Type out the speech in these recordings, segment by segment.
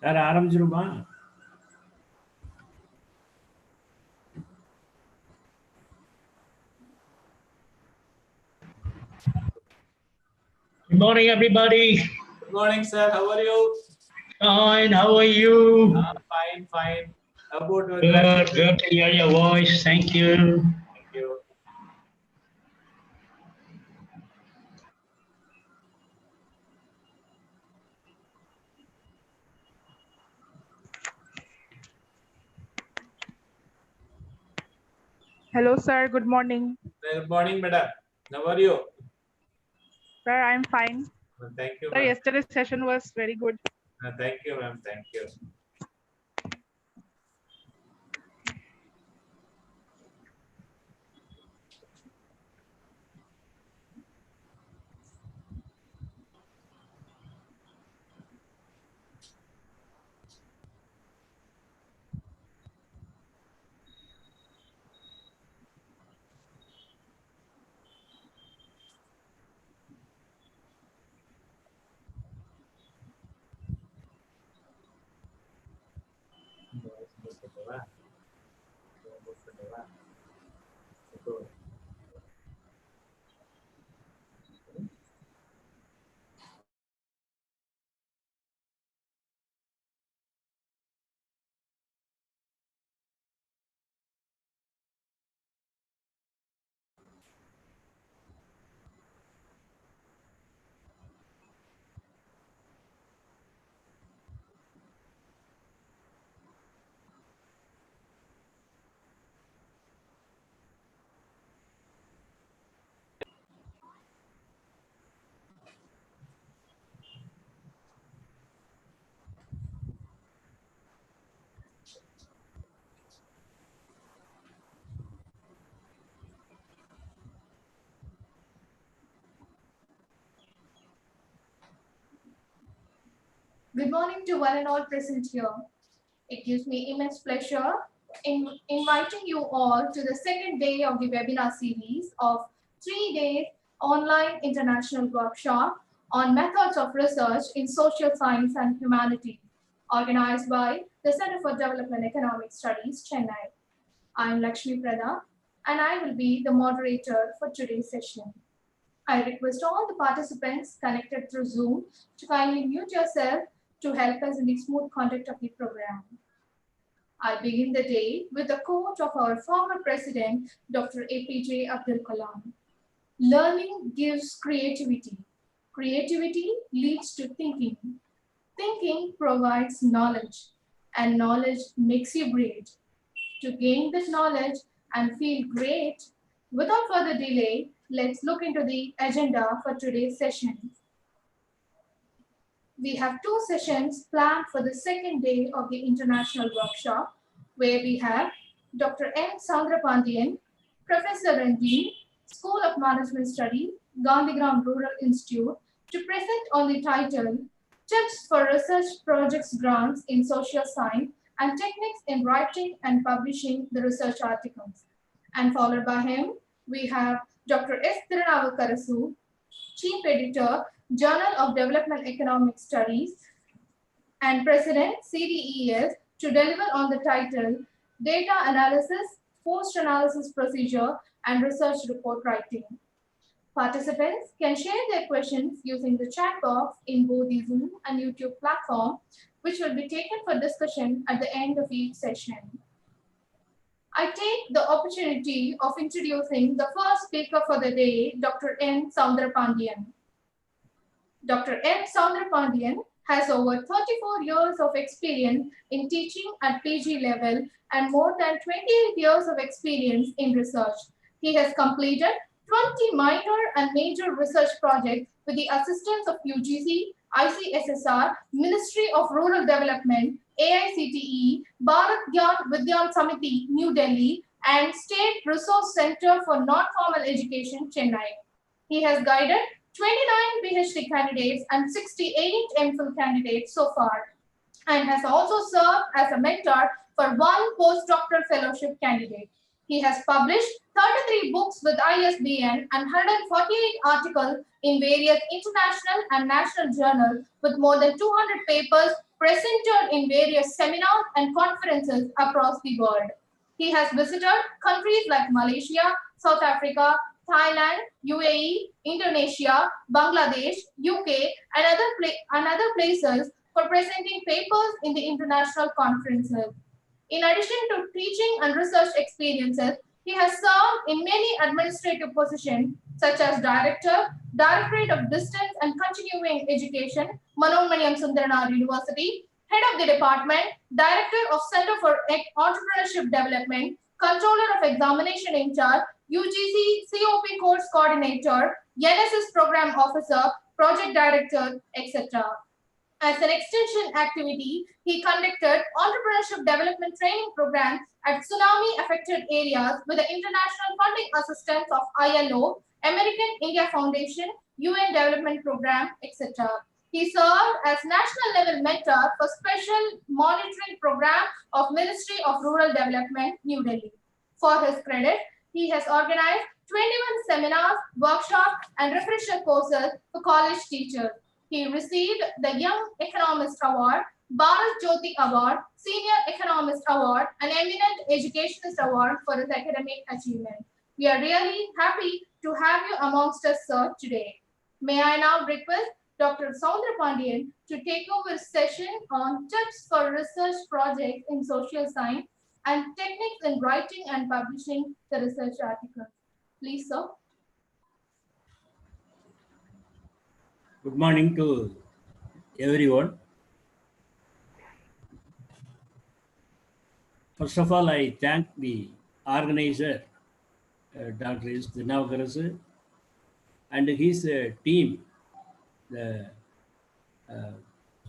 Sir ஆரம்பிச்சிருமா? Good morning, everybody. Good morning, sir. How are you? Fine. How are you? Fine, fine. How about your Good. Good to hear your voice. Thank you. Thank you. Hello, sir. Good morning. Good morning, madam. How are you? Sir, I'm fine. Thank you, Sir, ma'am. yesterday's session was very good. Thank you, ma'am. Thank you. Good morning to one and all present here. It gives me immense pleasure in inviting you all to the second day of the webinar series of 3 days online international workshop on methods of research in social science and humanities, organized by the Center for Development Economic Studies, Chennai. I am Lakshmi Prada, and I will be the moderator for today's session. I request all the participants connected through Zoom to kindly mute yourself to help us in the smooth conduct of the program. I'll begin the day with a quote of our former president, Dr. APJ Abdul Kalam. Learning gives creativity. Creativity leads to thinking. Thinking provides knowledge, and knowledge makes you great. To gain this knowledge and feel great, without further delay, let's look into the agenda for today's session. We have 2 sessions planned for the second day of the international workshop, where we have Dr. M. Soundrapandian, Professor and Dean, School of Management Studies, Gandhigram Rural Institute, to present on the title, Tips for Research Projects Grants in Social Science and Techniques in Writing and Publishing the Research Articles. And followed by him, we have Dr. S. Tirunavukarasu, Chief Editor, Journal of Development Economic Studies, and President, CDES, to deliver on the title, Data Analysis, Post-Analysis Procedure, and Research Report Writing. Participants can share their questions using the chat box in both the Zoom and YouTube platform, which will be taken for discussion at the end of each session. I take the opportunity of introducing the first speaker for the day, Dr. M. Soundrapandian. Dr. M. Soundrapandian has over 34 years of experience in teaching at PG level and more than 28 years of experience in research. He has completed 20 minor and major research projects with the assistance of UGC, ICSSR, Ministry of Rural Development, AICTE, Bharat Gyan Vidyan Samiti, New Delhi, and State Resource Center for Non-Formal Education, Chennai. He has guided 29 PhD candidates and 68 MPhil candidates so far, and has also served as a mentor for 1 postdoctoral fellowship candidate. He has published 33 books with ISBN and 148 articles in various international and national journals with more than 200 papers presented in various seminars and conferences across the world. He has visited countries like Malaysia, South Africa, Thailand, UAE, Indonesia, Bangladesh, UK, and other places for presenting papers in the international conferences. In addition to teaching and research experiences, he has served in many administrative positions such as Director, Directorate of Distance and Continuing Education, Manomaniyam Sundaranath University, Head of the Department, Director of Center for Entrepreneurship Development, Controller of Examination in Charge, UGC COP Course Coordinator, NSS Program Officer, Project Director, etc. As an extension activity, he conducted entrepreneurship development training programs at tsunami-affected areas with the international funding assistance of ILO, American India Foundation, UN Development Program, etc. He served as national level mentor for special monitoring program of Ministry of Rural Development, New Delhi. For his credit, he has organized 21 seminars, workshops, and refresher courses for college teachers. He received the Young Economist Award, Bharat Jyoti Award, Senior Economist Award, and Eminent Educationist Award for his academic achievement. We are really happy to have you amongst us, sir, today. May I now request Dr. Saundra Pandian to take over the session on tips for research projects in social science and techniques in writing and publishing the research articles. Please, sir. Good morning to everyone. First of all, I thank the organizer, Dr. S. Dinavakarasa, and his team, the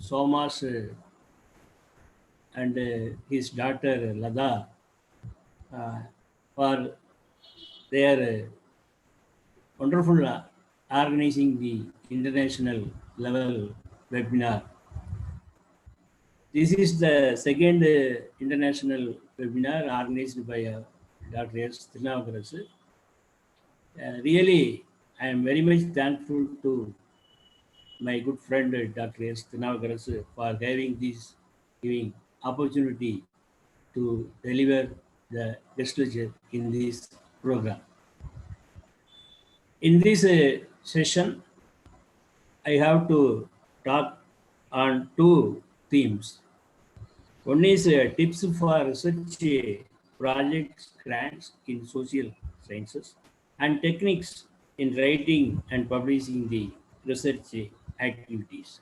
Somas and his daughter Lada, for their wonderful organizing the international level webinar. This is the second international webinar organized by Dr. S. Dinavakarasa. Really, I am very much thankful to my good friend Dr. S. Dinavakarasa for giving opportunity to deliver the guest lecture in this program. In this session, I have to talk on two themes. One is tips for research projects, grants in social sciences, and techniques in writing and publishing the research activities.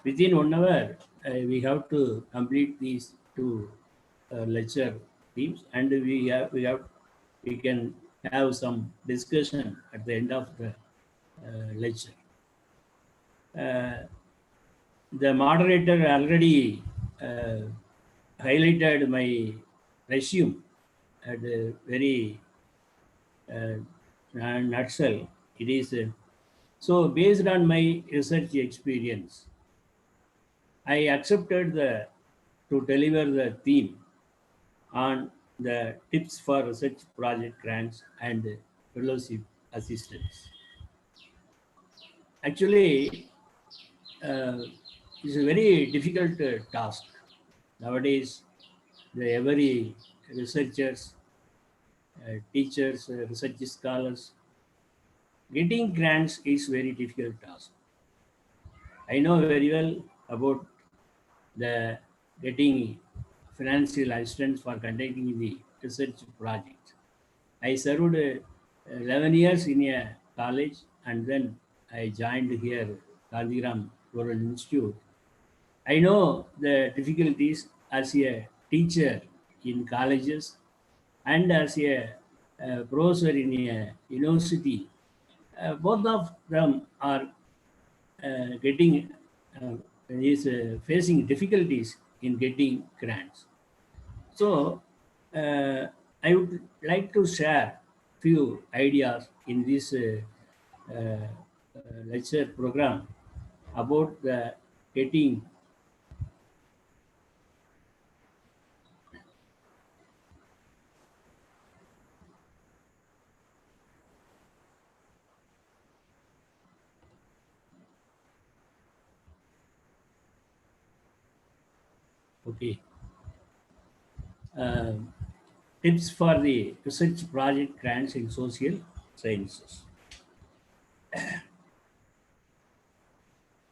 Within 1 hour, we have to complete these two lecture themes, and we can have some discussion at the end of the lecture. The moderator already highlighted my resume at a very nutshell. It is so based on my research experience, I accepted to deliver the theme on the tips for research project grants and fellowship assistance. Actually, it's a very difficult task. Nowadays, every researchers, teachers, research scholars, getting grants is very difficult task. I know very well about the getting financial assistance for conducting the research project. I served 11 years in a college, and then I joined here Gandhigram Rural Institute. I know the difficulties as a teacher in colleges and as a professor in a university. Both of them are getting facing difficulties in getting grants. So I would like to share few ideas in this lecture program about the getting Okay. Uh, Tips for the research project grants in social sciences.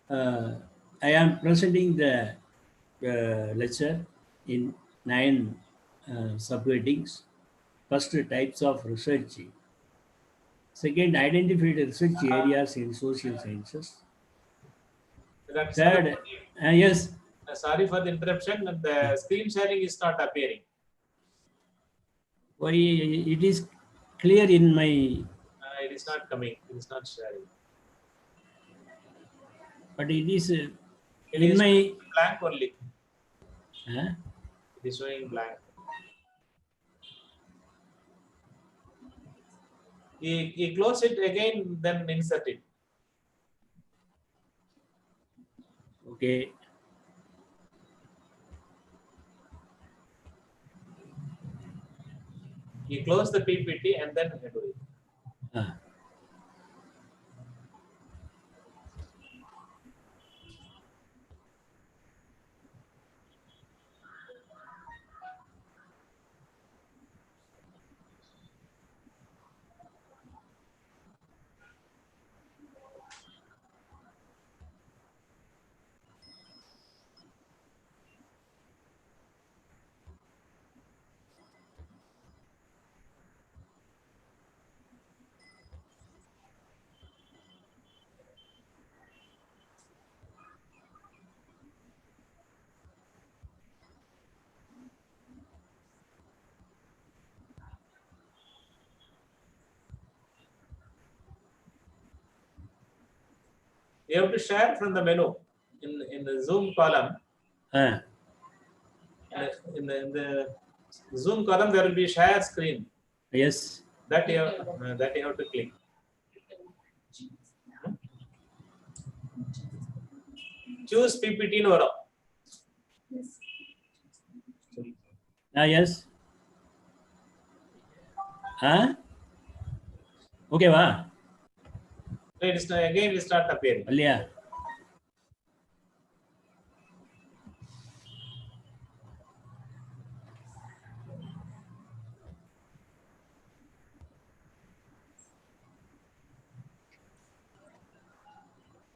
Uh, I am presenting the lecture in 9 subheadings. First, types of research. Second, identify the research areas in social sciences. That Third, yes, sorry for the interruption. The screen sharing is not appearing. why it is clear in my, It is not coming. It is not sharing. but it is It in is my. blank only. Huh? It is showing blank. You close it again, then insert it. Okay. You close the PPT and then do it. Ah. You have to share from the menu in the Zoom column. Ah. In the Zoom column, there will be share screen. Yes. That you have to click. Choose PPT no. Yes. Yes. Huh? Okay, va? It is again it start appearing. Yeah.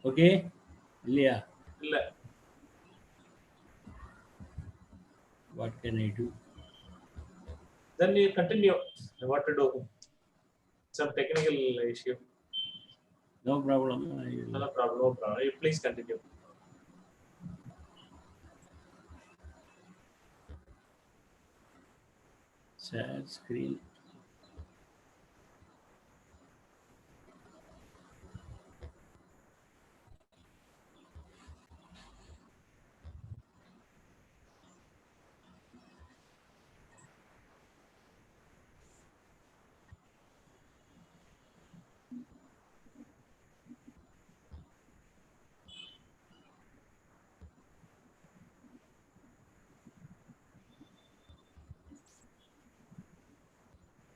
Okay. Yeah. What can I do? Then you continue. What to do? Some technical issue. No problem. No problem. No problem. You please continue. Share screen.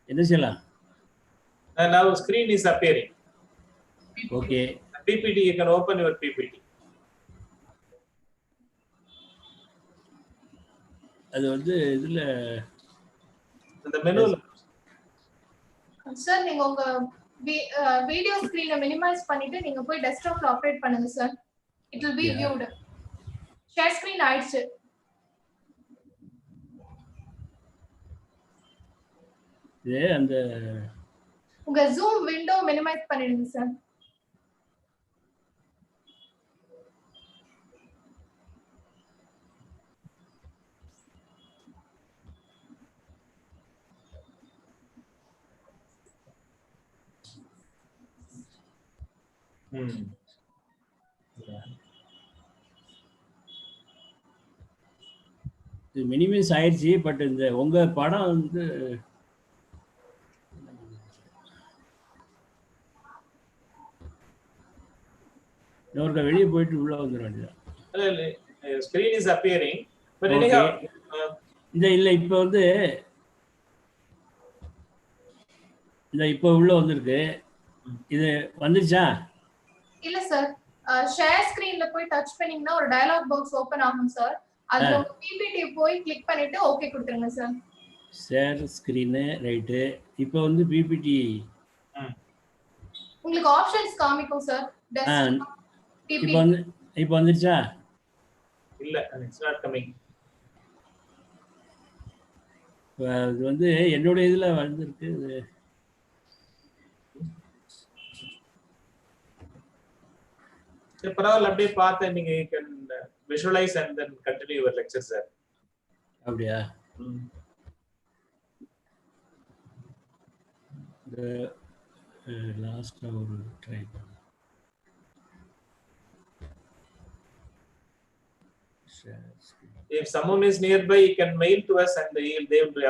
என்ன செய்யலாம்? Now screen is appearing. Okay. PPT, you can open your PPT. அது வந்து இதுல இந்த மெனுல sir நீங்க உங்க video ஸ்கிரீனை minimise பண்ணிட்டு நீங்க போய் டெஸ்க்டாப்ல ஆபரேட் பண்ணுங்க sir. It will be viewed. Share screen ஆயிடுச்சு. இது அந்த உங்க Zoom விண்டோ மினிமைஸ் பண்ணிடுங்க சார். இது மினிமைஸ் ஆயிடுச்சு. பட் இந்த உங்க படம் வந்து இன்னொருக்க வெளியே போயிட்டு உள்ள வந்துட வேண்டியதான். screen is appearing, but Okay. anyhow, இந்த இல்ல இப்ப வந்து இந்த இப்ப உள்ள வந்திருக்கு. இது வந்துருச்சா? இல்ல சார், ஷேர் ஸ்கிரீன்ல போய் டச் பண்ணீங்கன்னா ஒரு டயலாக் பாக்ஸ் ஓபன் ஆகும் சார். அதுல உங்க பிபிடி போய் கிளிக் பண்ணிட்டு ஓகே கொடுத்துருங்க சார். Share screen right. இப்போ வந்து பிபிடி உங்களுக்கு ஆப்ஷன்ஸ் காமிக்கும் சார். இப்போ வந்து இப்போ வந்துருச்சா? இல்ல, இட்ஸ் நாட் கமிங். அது வந்து என்னுடைய இதில் வந்துருக்கு. பரவாயில்ல, அப்படியே பார்த்து நீங்க can visualise and then continue your lecture sir. அப்படியா? லாஸ்ட் ஒரு ட்ரை பண்ண. If someone is nearby, you can mail to us and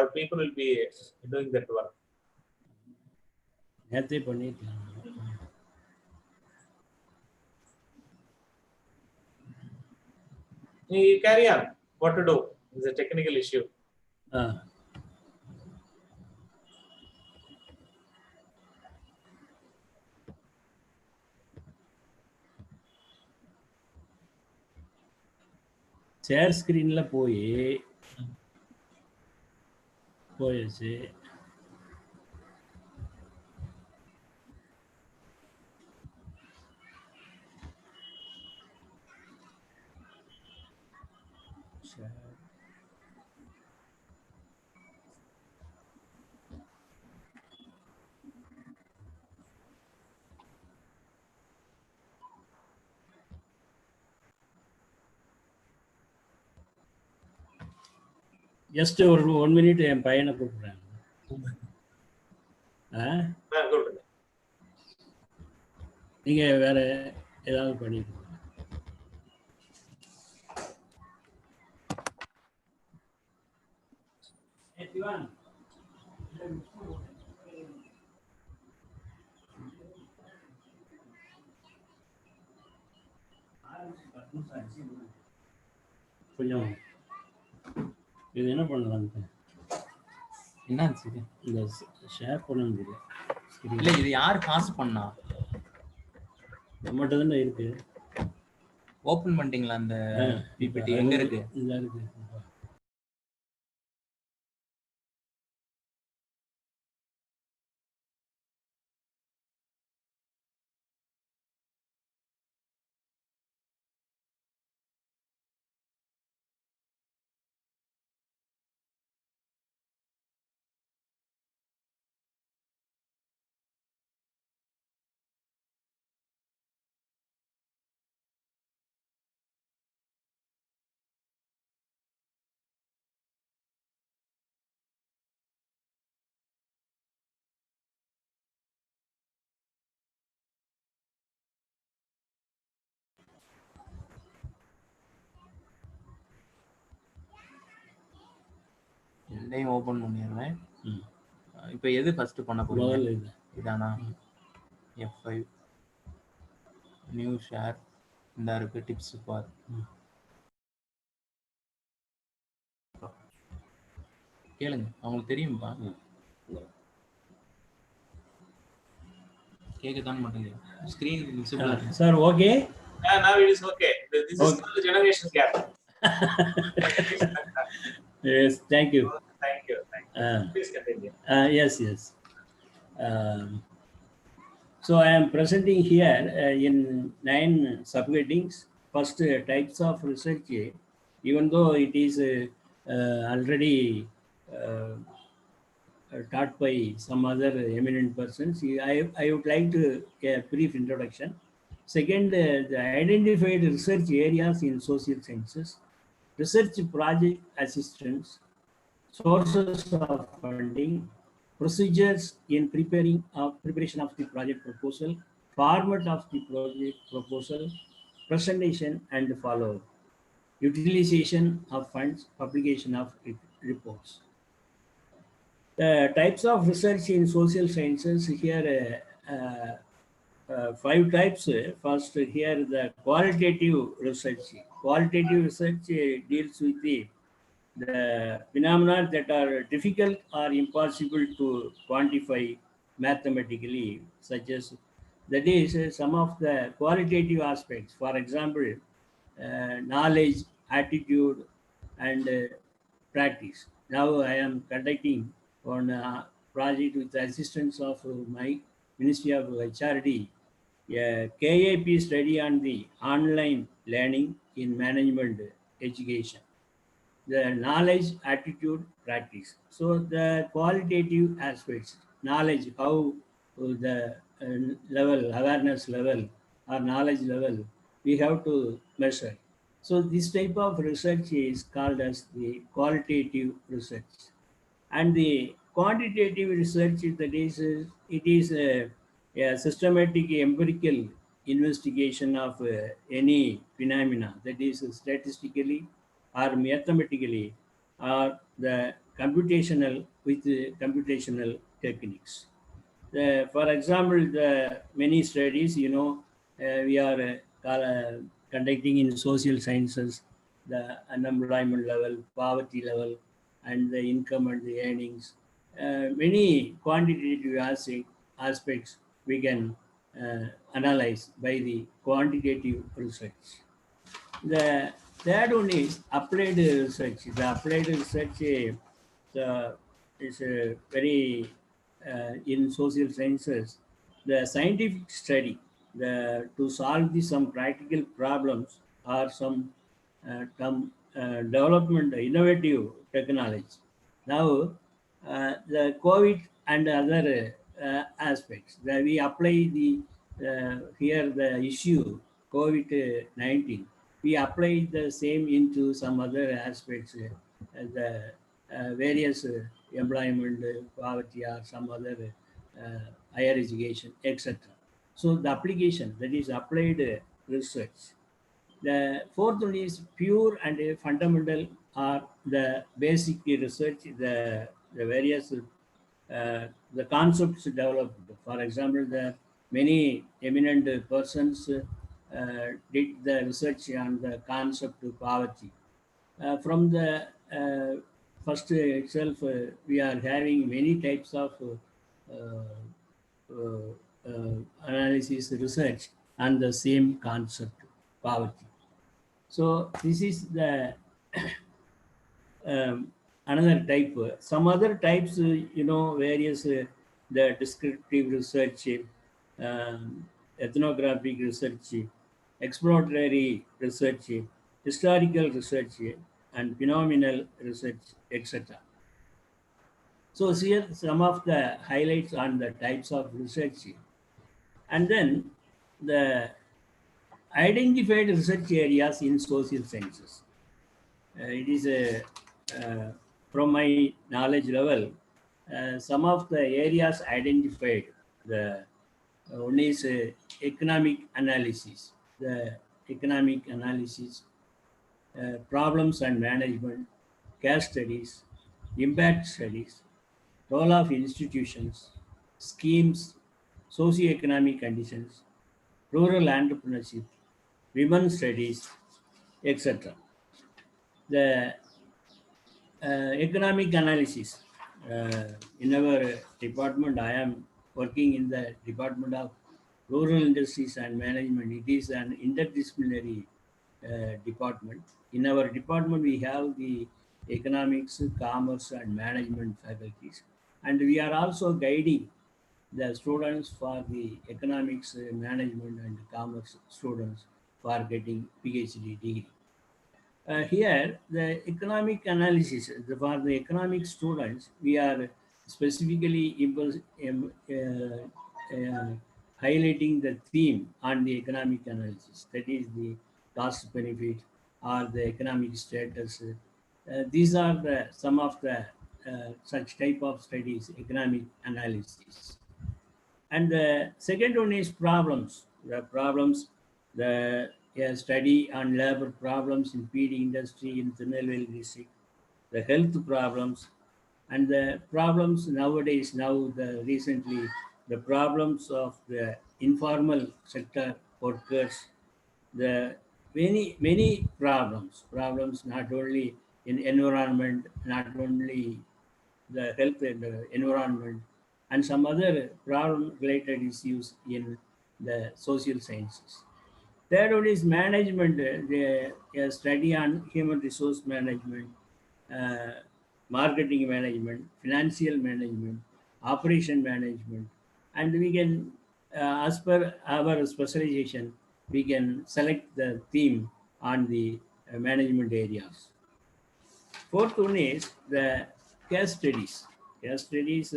our people will be doing that work. நேரத்தை பண்ணிக்கலாம். You carry on. What to do? It's a technical issue. Share ஸ்க்ரீனில் போயாச்சு. Just ஒரு 1 minute என் பையனை கூப்பிடுறேன். நீங்க வேற ஏதாவது பண்ணிட்டு கொஞ்சம் இது என்ன பண்ணலாம்? என்ன இந்த ஷேர் பண்ண முடியல. இல்ல, இது யார் காசு பண்ணா? நம்மகிட்ட தானே இருக்கு. ஓபன் பண்ணிட்டீங்களா? அந்த பிபிடி எங்க இருக்கு? இதா இருக்கு. இதையும் ஓபன் பண்ணிடுறேன். இப்போ எது ஃபர்ஸ்ட் பண்ண போறீங்க? இதானா? F5 நியூ ஷேர் இந்த இருக்கு. டிப்ஸ் பார். கேளுங்க, அவங்களுக்கு தெரியும்பா. கேக்குதான் மாட்டேங்குது. ஸ்கிரீன் விசிபிள் இருக்கு sir. Okay. Now it is okay. This is called the generation gap. Yes, thank you. Thank you. Please continue. Yes. So I am presenting here in 9 subheadings. First, types of research. Even though it is already taught by some other eminent persons, I would like to a brief introduction. Second, the identified research areas in social sciences, research project assistance, sources of funding, procedures in preparation of the project proposal, format of the project proposal, presentation and follow-up, utilization of funds, publication of reports. The types of research in social sciences here, 5 types. First, here the qualitative research. Qualitative research deals with the phenomena that are difficult or impossible to quantify mathematically, such as that is some of the qualitative aspects. For example, knowledge, attitude, and practice. Now I am conducting one project with the assistance of my Ministry of HRD, a KAP study on the online learning in management education, the knowledge, attitude, practice. So the qualitative aspects, knowledge, how the level, awareness level or knowledge level, we have to measure. So this type of research is called as the qualitative research. And the quantitative research, that is, it is a systematic empirical investigation of any phenomena, that is statistically or mathematically or the computational with computational techniques. For example, the many studies, we are conducting in social sciences, the unemployment level, poverty level, and the income and the earnings. Many quantitative aspects we can analyze by the quantitative research. The third one is applied research. The applied research is very in social sciences. The scientific study to solve some practical problems or some development innovative technology. Now, the COVID and other aspects that we apply here the issue COVID-19, we apply the same into some other aspects, the various employment, poverty, or some other higher education, etc. So the application, that is applied research. The fourth one is pure and fundamental or the basic research, the various the concepts developed. For example, the many eminent persons did the research on the concept of poverty. From the first itself, we are having many types of analysis research on the same concept, poverty. So this is the another type. Some other types, various the descriptive research, ethnographic research, exploratory research, historical research, and phenomenal research, etc. So here some of the highlights on the types of research, and then the identified research areas in social sciences. It is from my knowledge level, some of the areas identified. The one is economic analysis. The economic analysis, problems and management, case studies, impact studies, role of institutions, schemes, socio-economic conditions, rural entrepreneurship, women studies, etc. The economic analysis. In our department, I am working in the Department of Rural Industries and Management. It is an interdisciplinary department. In our department, we have the economics, commerce, and management faculties. And we are also guiding the students for the economics, management, and commerce students for getting PhD degree. Here, the economic analysis, for the economic students, we are specifically highlighting the theme on the economic analysis, that is the cost benefit or the economic status. These are some of the such type of studies, economic analysis. And the second one is problems. The problems, the study on labor problems in feed industry in Tirunelveli district, the health problems, and the problems nowadays, recently, the problems of the informal sector workers, the many problems not only in environment, not only the health and the environment, and some other problem related issues in the social sciences. Third one is management, a study on human resource management, uh, marketing management, financial management, operation management, and we can, as per our specialization, we can select the theme on the management areas. Fourth one is the case studies. Case studies,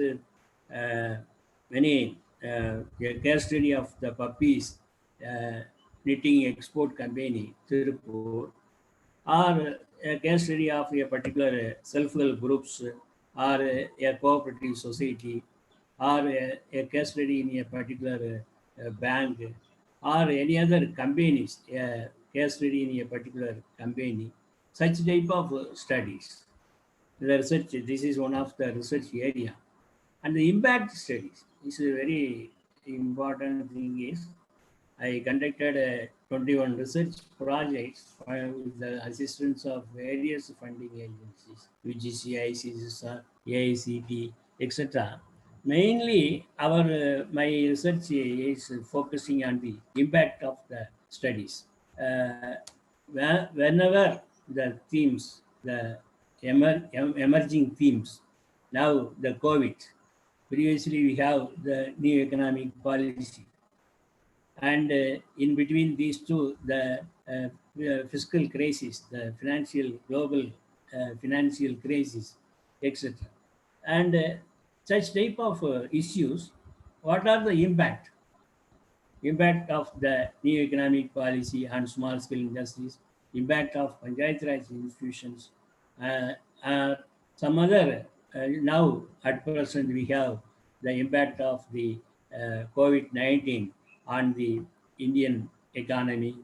many a case study of the puppies knitting export company, Tirupur, or a case study of a particular self-help groups or a cooperative society or a case study in a particular bank or any other companies, a case study in a particular company, such type of studies. The research, this is one of the research area. And the impact studies is a very important thing is I conducted 21 research projects with the assistance of various funding agencies, UGC, ICCSR, AICT, etc. Mainly, my research is focusing on the impact of the studies. Uh, Whenever the themes, the emerging themes, now the COVID, previously we have the new economic policy, and in between these two, the fiscal crisis, the financial global financial crisis, etc. And such type of issues, what are the impact of the new economic policy on small scale industries, impact of Panchayat Raj institutions, uh, uh, some other, now at present we have the impact of the COVID-19 on the Indian economy,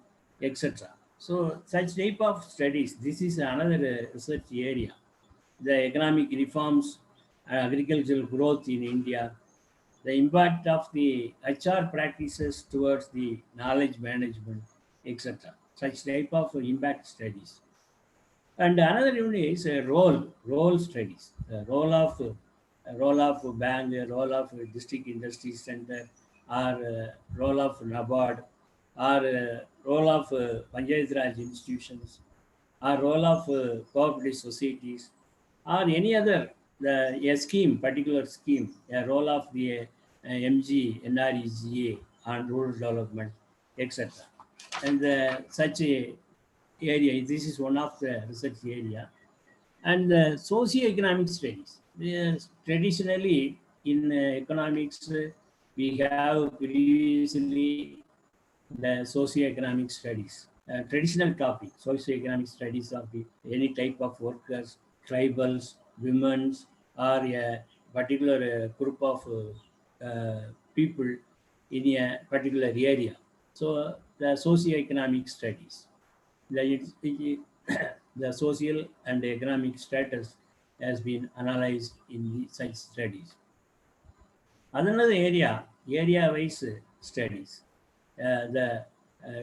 etc. So such type of studies, this is another research area. The economic reforms, agricultural growth in India, the impact of the HR practices towards the knowledge management, etc. Such type of impact studies. And another one is role studies. The role of bank, role of district industry center, or role of NABARD, or role of Panchayat Raj institutions, or role of cooperative societies, or any other a scheme, particular scheme, a role of the MG, NREGA on rural development, etc. And such a area, this is one of the research area. And the socio-economic studies. Traditionally, in economics, we have previously the socio-economic studies, traditional topic, socio-economic studies of the any type of workers, tribals, women's, or a particular group of people in a particular area. So the socio-economic studies, the social and economic status has been analyzed in such studies. Another area-wise studies, the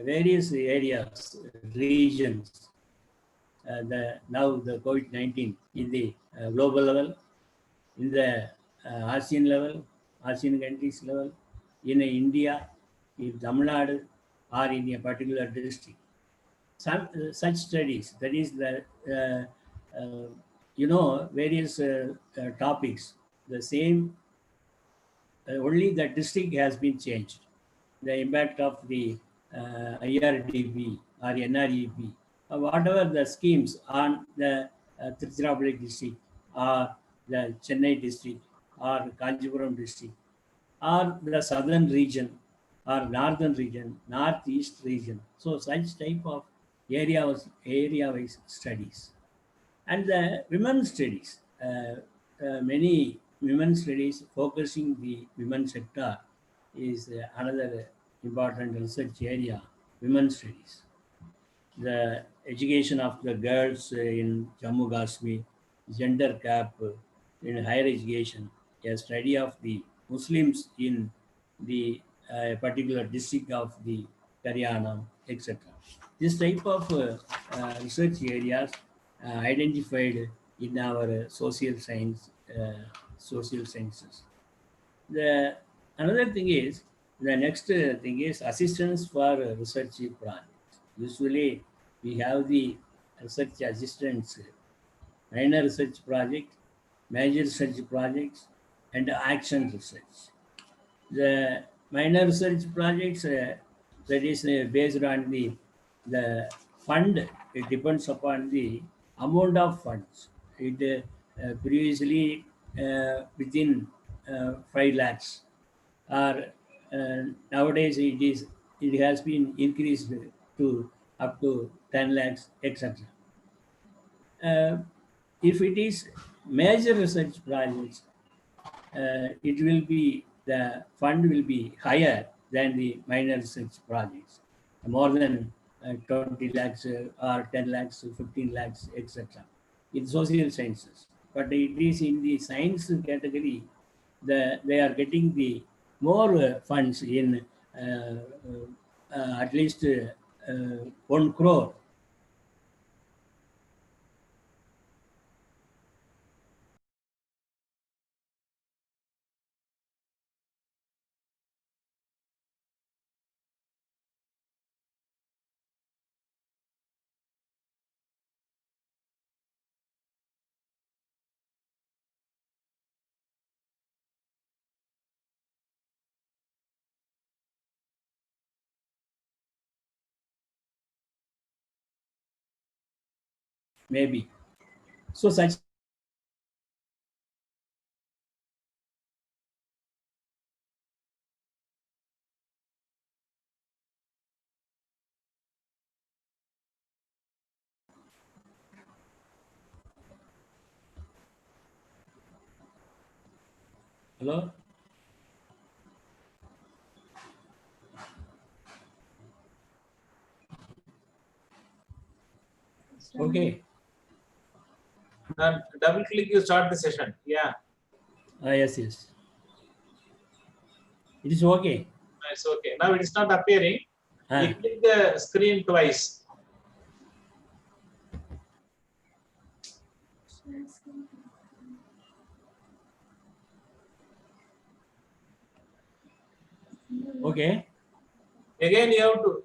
various areas, regions, now the COVID-19 in the global level, in the ASEAN level, ASEAN countries level, in India, in Tamil Nadu, or in a particular district. Some such studies, that is the various topics, the same, only the district has been changed. The impact of the IRDP or NREP, whatever the schemes on the Tiruchirappalli district or the Chennai district or Kanchipuram district or the southern region or northern region, northeast region. So such type of area-wise studies. And the women's studies, many women's studies focusing the women's sector is another important research area, women's studies. The education of the girls in Jammu Kashmir, gender gap in higher education, a study of the Muslims in the particular district of the Haryana, etc. This type of research areas identified in our social sciences. The another thing is The next thing is assistance for research projects. Usually, we have the research assistants, minor research project, major research projects, and action research. The minor research projects that is based on the fund. It depends upon the amount of funds. It previously within 5 lakhs, or nowadays it has been increased to up to 10 lakhs, etc. Uh, if it is major research projects, it will be the fund will be higher than the minor research projects, more than 20 lakhs or 10 lakhs, 15 lakhs, etc. in social sciences. But it is in the science category, they are getting the more funds in at least 1 crore. Maybe. So such hello. Okay. Double click, you start the session. Yeah, Yes, yes. It is okay. it's okay. Now it is not appearing. Ah. You click the screen twice. Okay. Again, you have to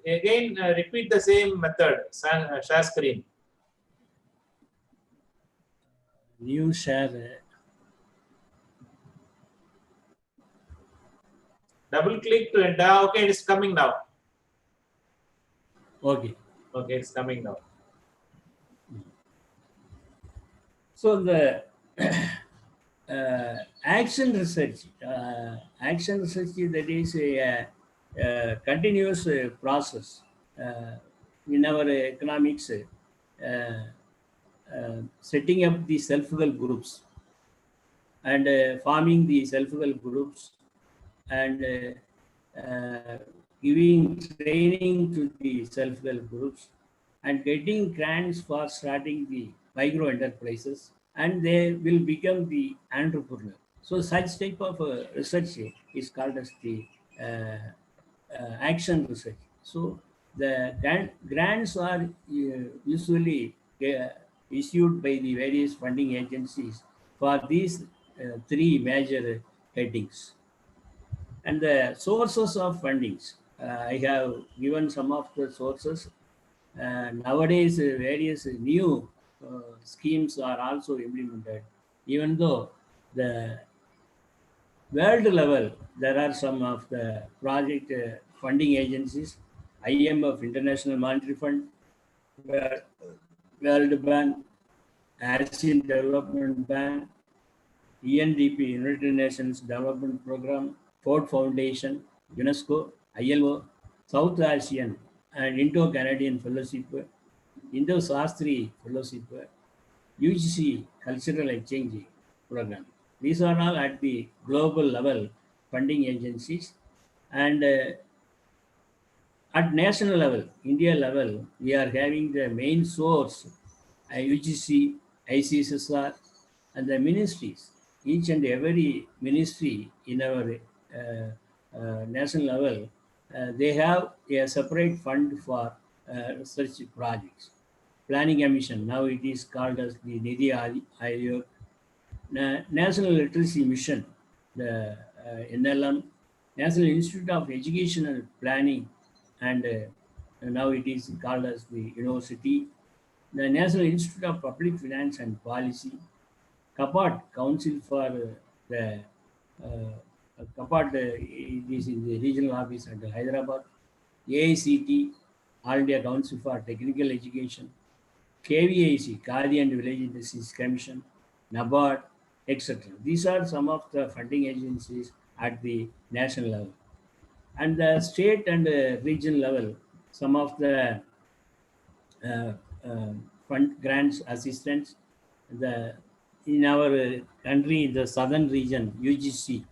repeat the same method. Share screen. New share. Double click to enter. Okay, it is coming now. Okay. Okay, it's coming now. So the action research that is a continuous process in our economics. Setting up the self-help groups and forming the self-help groups and giving training to the self-help groups and getting grants for starting the micro enterprises, and they will become the entrepreneur. So such type of research is called as the action research. So the grants are usually issued by the various funding agencies for these three major headings. And the sources of fundings, I have given some of the sources. Nowadays, various new schemes are also implemented, even though the world level, there are some of the project funding agencies, IMF, International Monetary Fund, World Bank, Asian Development Bank, UNDP, United Nations Development Program, Ford Foundation, UNESCO, ILO, South Asian and Indo-Canadian Fellowship, Indo-Sastri Fellowship, UGC Cultural Exchange Program. These are all at the global level funding agencies. And at national level, India level, we are having the main source, UGC, ICSSR, and the ministries. Each and every ministry in our national level, they have a separate fund for research projects. Planning Commission, now it is called as the Nidhi Aayog. National Literacy Mission, the NLM, National Institute of Educational Planning, and now it is called as the university. The National Institute of Public Finance and Policy, CAPAT, Council for the CAPAT, it is in the regional office at Hyderabad. AICT, All India Council for Technical Education. KVIC, Khadi and Village Industries Commission, NABARD, etc. These are some of the funding agencies at the national level. And the state and regional level, some of the uh, uh, fund grants assistance. The in our country, the southern region, UGC,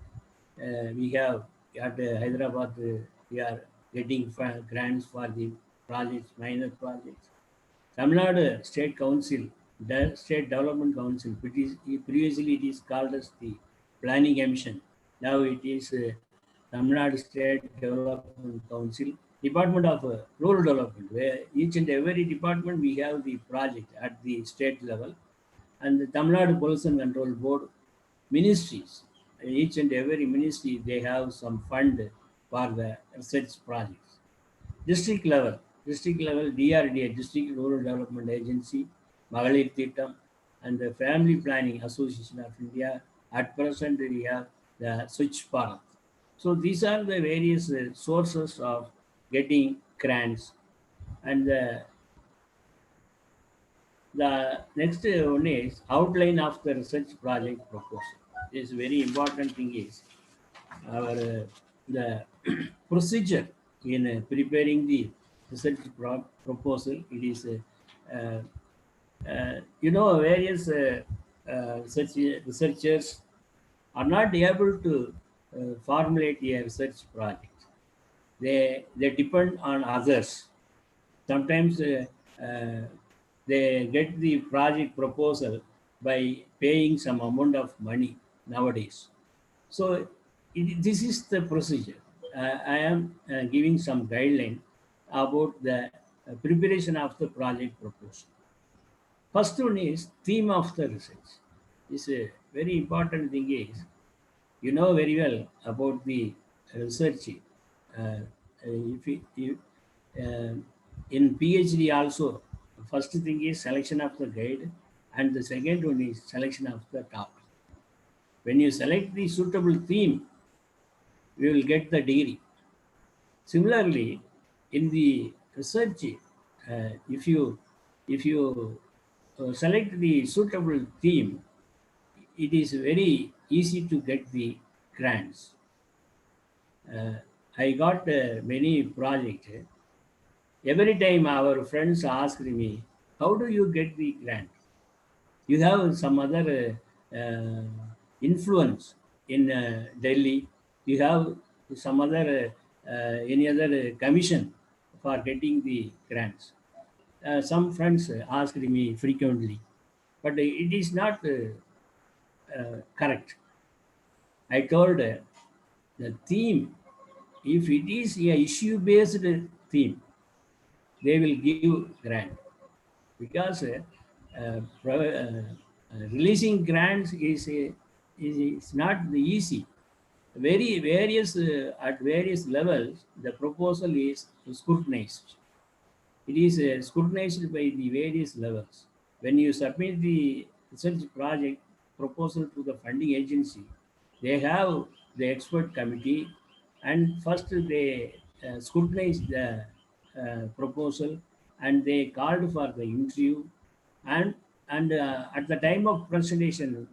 we have at Hyderabad, we are getting grants for the projects, minor projects. Tamil Nadu State Council, the State Development Council, previously it is called as the Planning Commission. Now it is Tamil Nadu State Development Council, Department of Rural Development, where each and every department we have the project at the state level, and the Tamil Nadu Pollution Control Board ministries. Each and every ministry they have some fund for the research projects. District level DRDA, District Rural Development Agency, Magalir Thitam, and the Family Planning Association of India. At present, we have the Switch Bharat. So these are the various sources of getting grants. And the next one is outline of the research project proposal. This very important thing is our the procedure in preparing the research proposal. It is various researchers are not able to formulate a research project. They depend on others. Sometimes they get the project proposal by paying some amount of money nowadays. So this is the procedure. I am giving some guideline about the preparation of the project proposal. First one is theme of the research. This a very important thing is, you know very well about the research. If you, uh, in PhD also, first thing is selection of the guide, and the second one is selection of the topic. When you select the suitable theme, we will get the degree. Similarly, in the research, if you select the suitable theme, it is very easy to get the grants. Uh, I got many projects. Every time our friends ask me, "How do you get the grant?" You have some other influence in Delhi. You have some other any other commission for getting the grants. Some friends asked me frequently, but it is not correct. I told the theme, if it is a issue based theme, they will give grant, because releasing grants is not the easy. Very various at various levels, the proposal is scrutinized. It is scrutinized by the various levels. When you submit the research project proposal to the funding agency, they have the expert committee, and first they scrutinize the proposal, and they called for the interview, and at the time of presentation,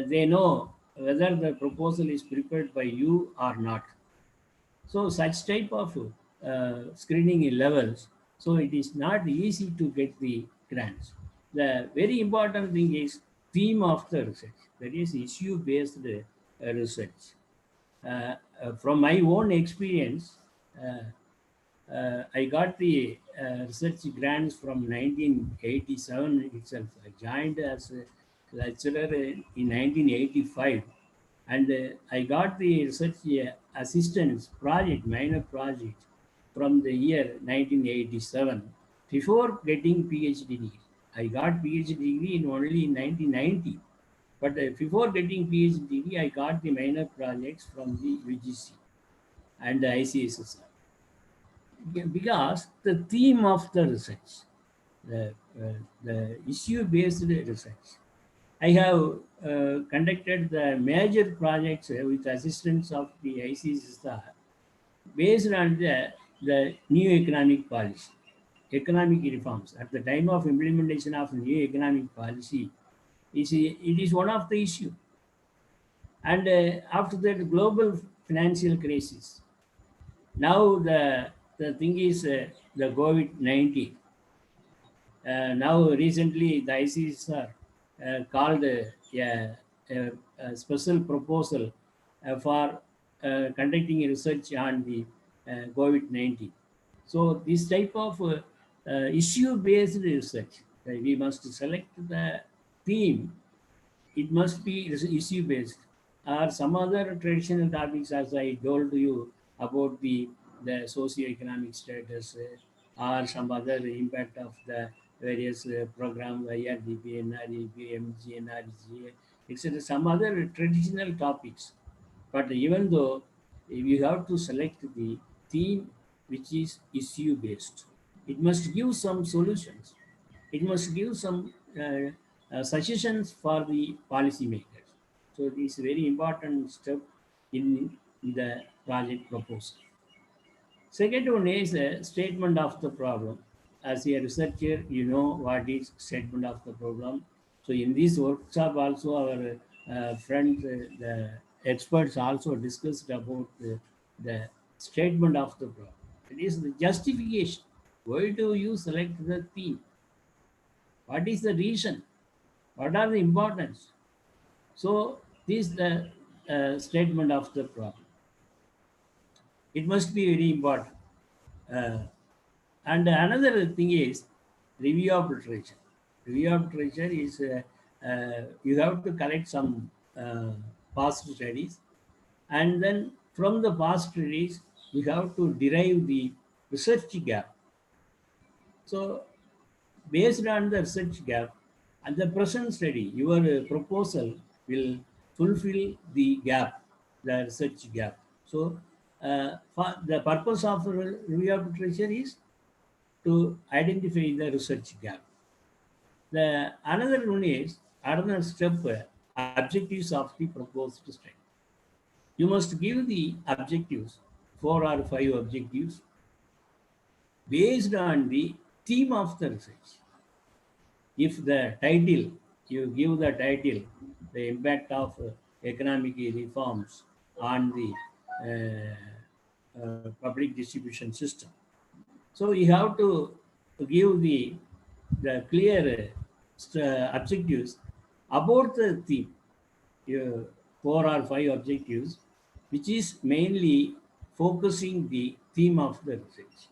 they know whether the proposal is prepared by you or not. So such type of screening levels, so it is not easy to get the grants. The very important thing is theme of the research, that is issue-based research. From my own experience, I got the research grants from 1987 itself. I joined as a lecturer in 1985, and I got the research assistance project, minor project, from the year 1987 before getting PhD degree. I got PhD degree in only 1990, but before getting PhD degree, I got the minor projects from the UGC. and the ICSSR. Because the theme of the research, the issue-based research. I have conducted the major projects with assistance of the ICSSR based on the new economic policy, economic reforms. At the time of implementation of new economic policy, it is one of the issue. And after that, global financial crisis. Now the thing is the COVID-19. Now recently the ICSR called a special proposal for conducting research on the COVID-19. So this type of issue-based research, we must select the theme. It must be issue based, or some other traditional topics, as I told you about the socio-economic status, or some other impact of the various program, IRDP, NREP, MG, NRG, etc. Some other traditional topics. But even though you have to select the theme which is issue based, it must give some solutions. It must give some suggestions for the policymakers. So this is very important step in the project proposal. Second one is a statement of the problem. As a researcher, you know what is statement of the problem. So in this workshop also our friends, the experts also discussed about the statement of the problem. It is the justification. Why do you select the theme? What is the reason? What are the importance? So this is the statement of the problem. It must be very important. Uh, and another thing is review of literature. Review of literature is you have to collect some past studies, and then from the past studies you have to derive the research gap. So based on the research gap and the present study, your proposal will fulfill the gap, the research gap. So, for the purpose of review of literature is to identify the research gap. The another one is another step, objectives of the proposed study. You must give the objectives, 4 or 5 objectives, based on the theme of the research. If the title, you give the title, the impact of economic reforms on the public distribution system. So you have to give the clear objectives about the theme, uh, 4 or 5 objectives, which is mainly focusing the theme of the research.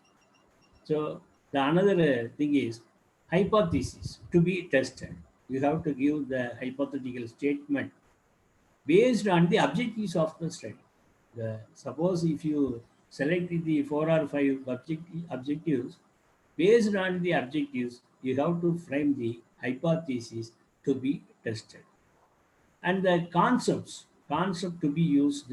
So the another thing is hypothesis to be tested. You have to give the hypothetical statement based on the objectives of the study. Suppose if you select the 4 or 5 objectives, based on the objectives, you have to frame the hypothesis to be tested. And the concept to be used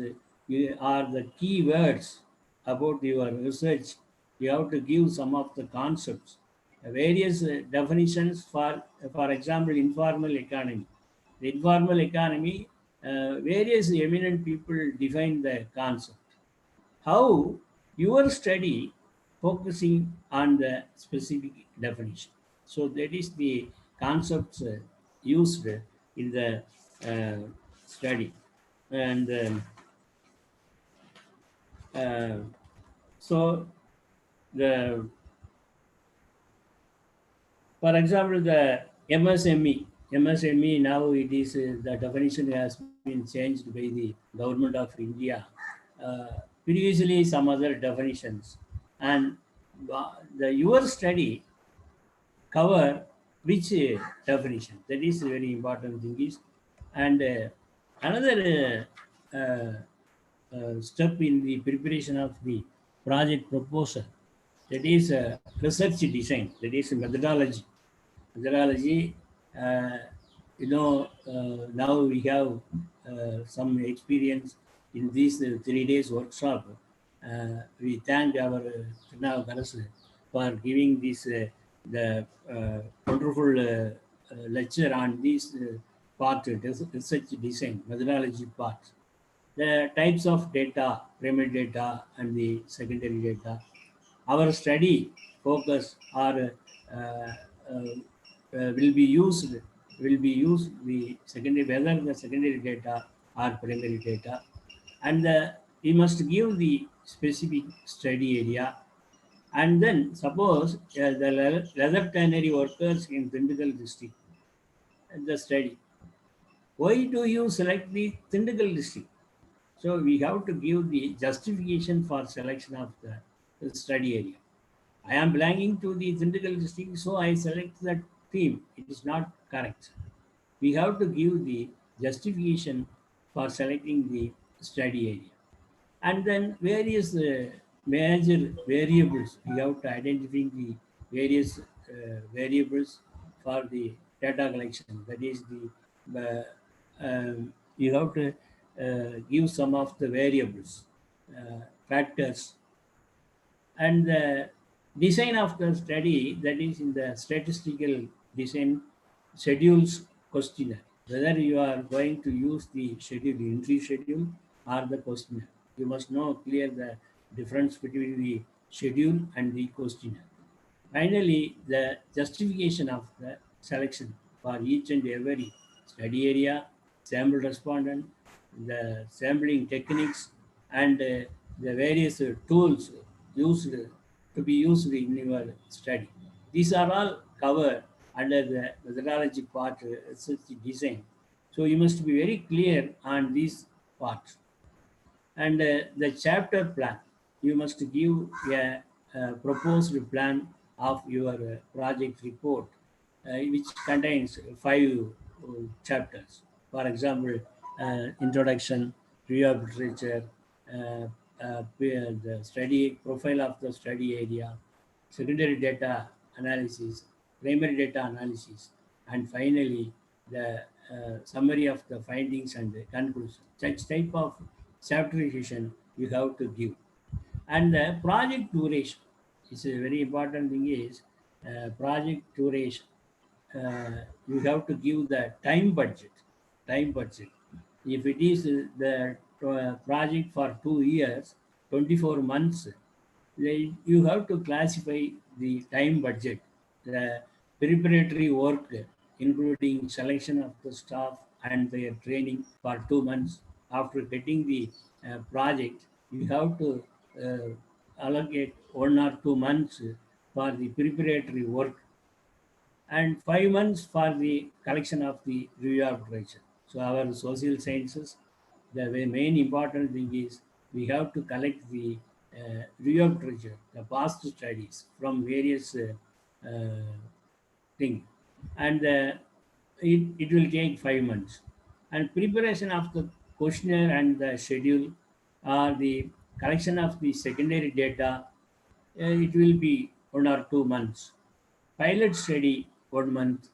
are the key words about your research. You have to give some of the concepts, various definitions. For example, informal economy. The informal economy, various eminent people define the concept. How your study focusing on the specific definition. So that is the concepts used in the uh, study. And uh, so the for example, the MSME now it is the definition has been changed by the government of India. Uh, Previously, some other definitions, and the your study cover which definition. That is a very important thing is, and another step in the preparation of the project proposal, that is research design, that is methodology. Methodology, uh, now we have some experience in this 3 days workshop, we thank our Garas for giving this the wonderful lecture on this part, research design, methodology part. The types of data, primary data and the secondary data. Our study focus are will be used the secondary, whether the secondary data or primary data, and we must give the specific study area. And then suppose the leather tannery workers in Tindikal district, the study. Why do you select the Tindikal district? So we have to give the justification for selection of the study area. I am belonging to the Tindikal district, so I select that theme. It is not correct. We have to give the justification for selecting the study area. And then various major variables, we have to identify the various variables for the data collection. That is you have to give some of the variables, factors, and the design of the study, that is in the statistical design schedules questionnaire, whether you are going to use the schedule, entry schedule or the questionnaire. You must know clear the difference between the schedule and the questionnaire. Finally, the justification of the selection for each and every study area, sample respondent, the sampling techniques, and the various tools used to be used in your study. These are all covered under the methodology part, research design. So you must be very clear on these parts. And the chapter plan, you must give a proposed plan of your project report, which contains 5 chapters. For example, introduction, review of literature, the study profile of the study area, secondary data analysis, primary data analysis, and finally the summary of the findings and the conclusion. Such type of chapterization you have to give. And the project duration is a very important thing is project duration. You have to give the time budget. Time budget. If it is the project for 2 years, 24 months, you have to classify the time budget, the preparatory work, including selection of the staff and their training for 2 months. After getting the project, you have to allocate 1 or 2 months for the preparatory work and 5 months for the collection of the review of literature. So our social sciences, the main important thing is we have to collect the review of literature, the past studies from various things, and it will take 5 months. And preparation of the questionnaire and the schedule or the collection of the secondary data, it will be 1 or 2 months. Pilot study 1 month,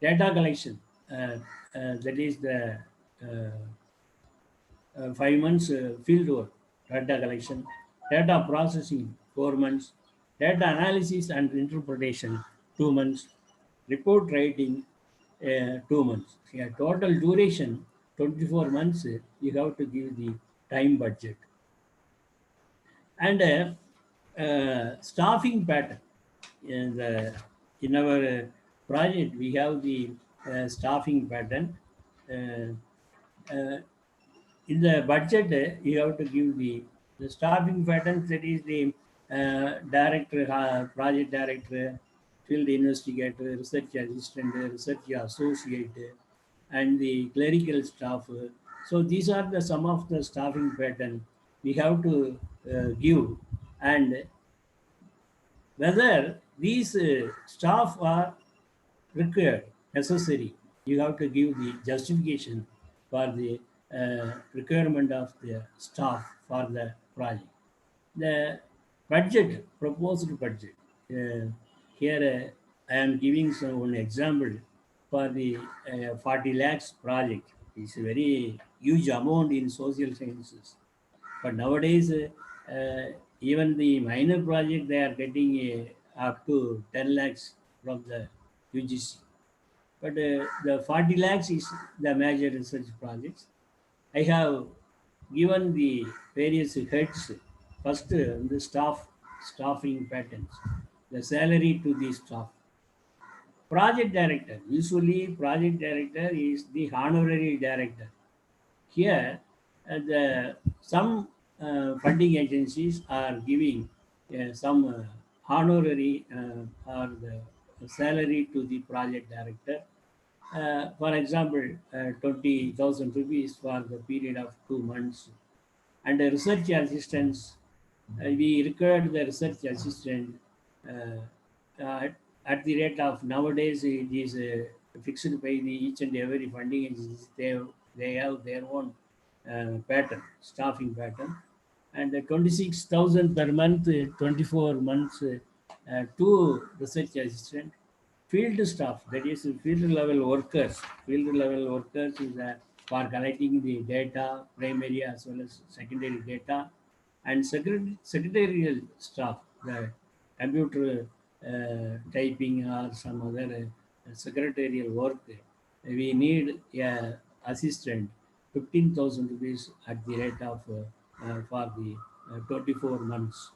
data collection, that is the 5 months field work, data collection, data processing 4 months, data analysis and interpretation 2 months, report writing 2 months. Yeah, total duration 24 months. You have to give the time budget. And staffing pattern. In our project, we have the staffing pattern. In the budget, you have to give the staffing pattern, that is the director, project director, field investigator, research assistant, research associate, and the clerical staff. So these are the some of the staffing pattern we have to give, and whether these staff are required, necessary, you have to give the justification for the requirement of the staff for the project. The budget, proposed budget. Here I am giving some one example for the 40 lakhs project. It's a very huge amount in social sciences. But nowadays, Even the minor project they are getting up to 10 lakhs from the UGC. But the 40 lakhs is the major research projects. I have given the various heads first the staffing patterns, the salary to the staff. Project director, usually project director is the honorary director. Here, some funding agencies are giving some honorary or the salary to the project director. For example, 20,000 rupees for the period of 2 months. And the research assistants, we required the research assistant at the rate of nowadays it is fixed by the each and every funding agencies. They have their own pattern, staffing pattern, and 26,000 per month, 24 months, two research assistant, field staff, that is field level workers. Field level workers is for collecting the data, primary as well as secondary data, and secretarial staff, the computer typing or some other secretarial work. We need a assistant, 15,000 rupees at the rate of for the 24 months.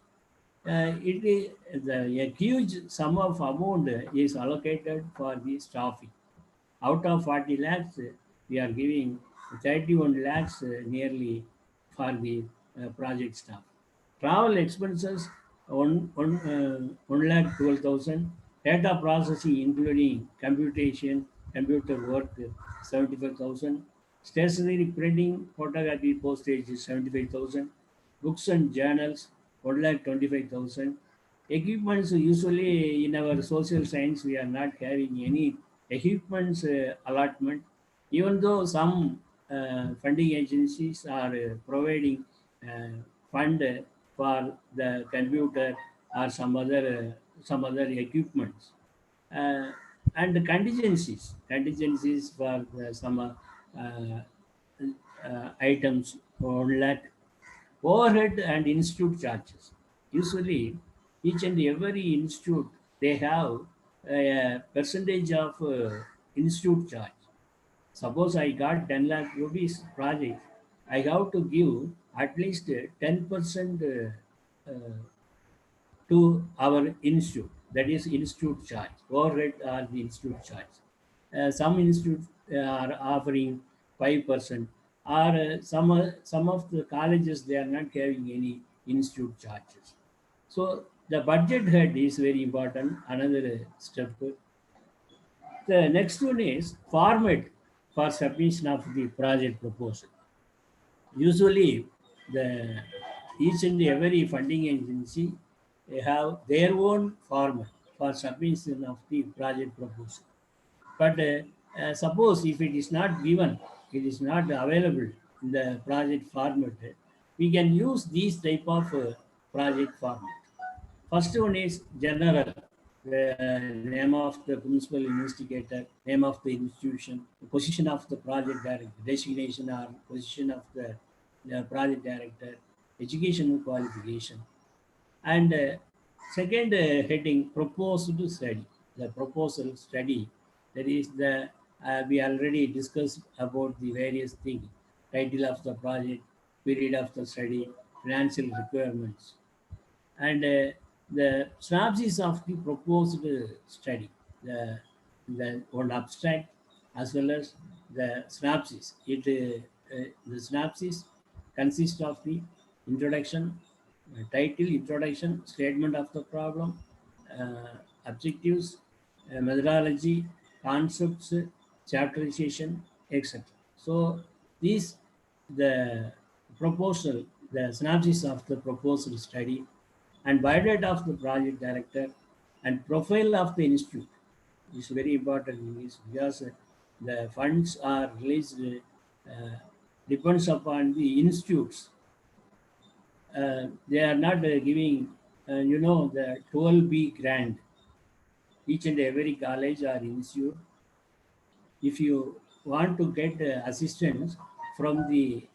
It is a huge sum of amount is allocated for the staffing. Out of 40 lakhs, we are giving 31 lakhs nearly for the project staff. Travel expenses, 1 lakh 12,000. Data processing, including computation, computer work, 75,000. Stationery printing, photography, postage is 75,000. Books and journals, 1 lakh 25,000. Equipments, usually in our social science, we are not having any equipments allotment, even though some funding agencies are providing fund for the computer or some other equipments, uh, and the contingencies for some items, 1 lakh. Overhead and institute charges. Usually, each and every institute they have a percentage of institute charge. Suppose I got 10 lakh rupees project, I have to give at least 10% to our institute. That is institute charge. Overhead are the institute charge. Some institutes are offering 5%, or some of the colleges they are not having any institute charges. So the budget head is very important. Another step. The next one is format for submission of the project proposal. Usually, the each and every funding agency they have their own format for submission of the project proposal. But suppose if it is not given, it is not available in the project format, we can use these type of project format. First one is general, the name of the principal investigator, name of the institution, the position of the project director, designation or position of the project director, educational qualification. And second heading, proposed study. The proposal study, that is the, we already discussed about the various things, title of the project, period of the study, financial requirements, and the synopsis of the proposed study, the one abstract as well as the synopsis. The synopsis consists of the introduction, title, introduction, statement of the problem, objectives, methodology, concepts, chapterization, etc. So these the proposal, the synopsis of the proposal study, and biodata of the project director, and profile of the institute is very important in this, because the funds are released depends upon the institutes. They are not giving, the 12B grant. Each and every college or institute, if you want to get assistance from the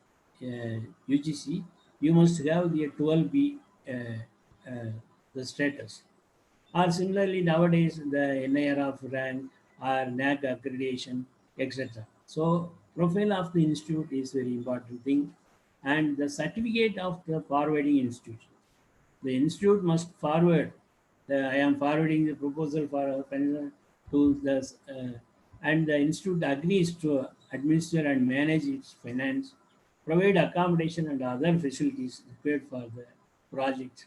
UGC, you must have the 12B the status. Or similarly, nowadays the NIRF rank or NAC accreditation, etc. So profile of the institute is very important thing, and the certificate of the forwarding institution. The institute must forward. I am forwarding the proposal for a pension to the and the institute agrees to administer and manage its finance, provide accommodation and other facilities required for the project,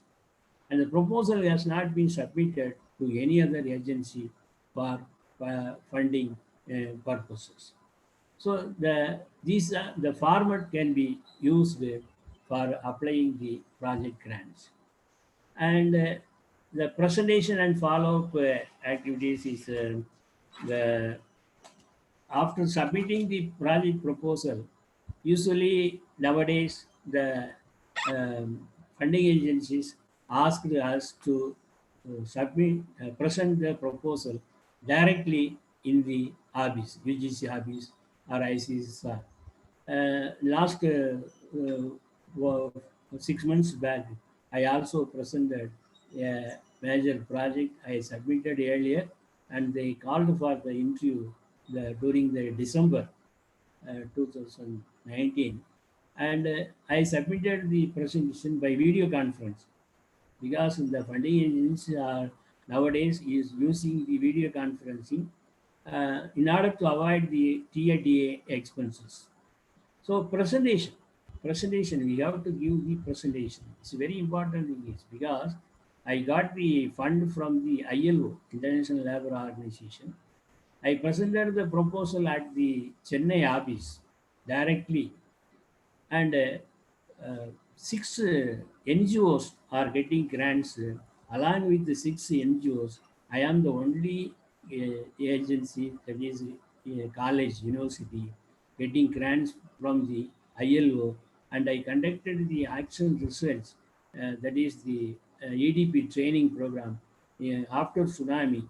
and the proposal has not been submitted to any other agency for funding purposes. So the format can be used for applying the project grants, and the presentation and follow-up activities is the after submitting the project proposal. Usually nowadays the funding agencies ask us to present the proposal directly in the office, UGC office or ICC. Last 6 months back, I also presented a major project I submitted earlier, and they called for the interview during the December 2019, and I submitted the presentation by video conference, because the funding agencies are nowadays is using the video conferencing in order to avoid the TIDA expenses. So presentation, we have to give the presentation. It's a very important thing is because I got the fund from the ILO, International Labour Organization. I presented the proposal at the Chennai office directly, and six NGOs are getting grants. Along with the six NGOs, I am the only agency, that is college, university, getting grants from the ILO, and I conducted the action research, that is the EDP training program after tsunami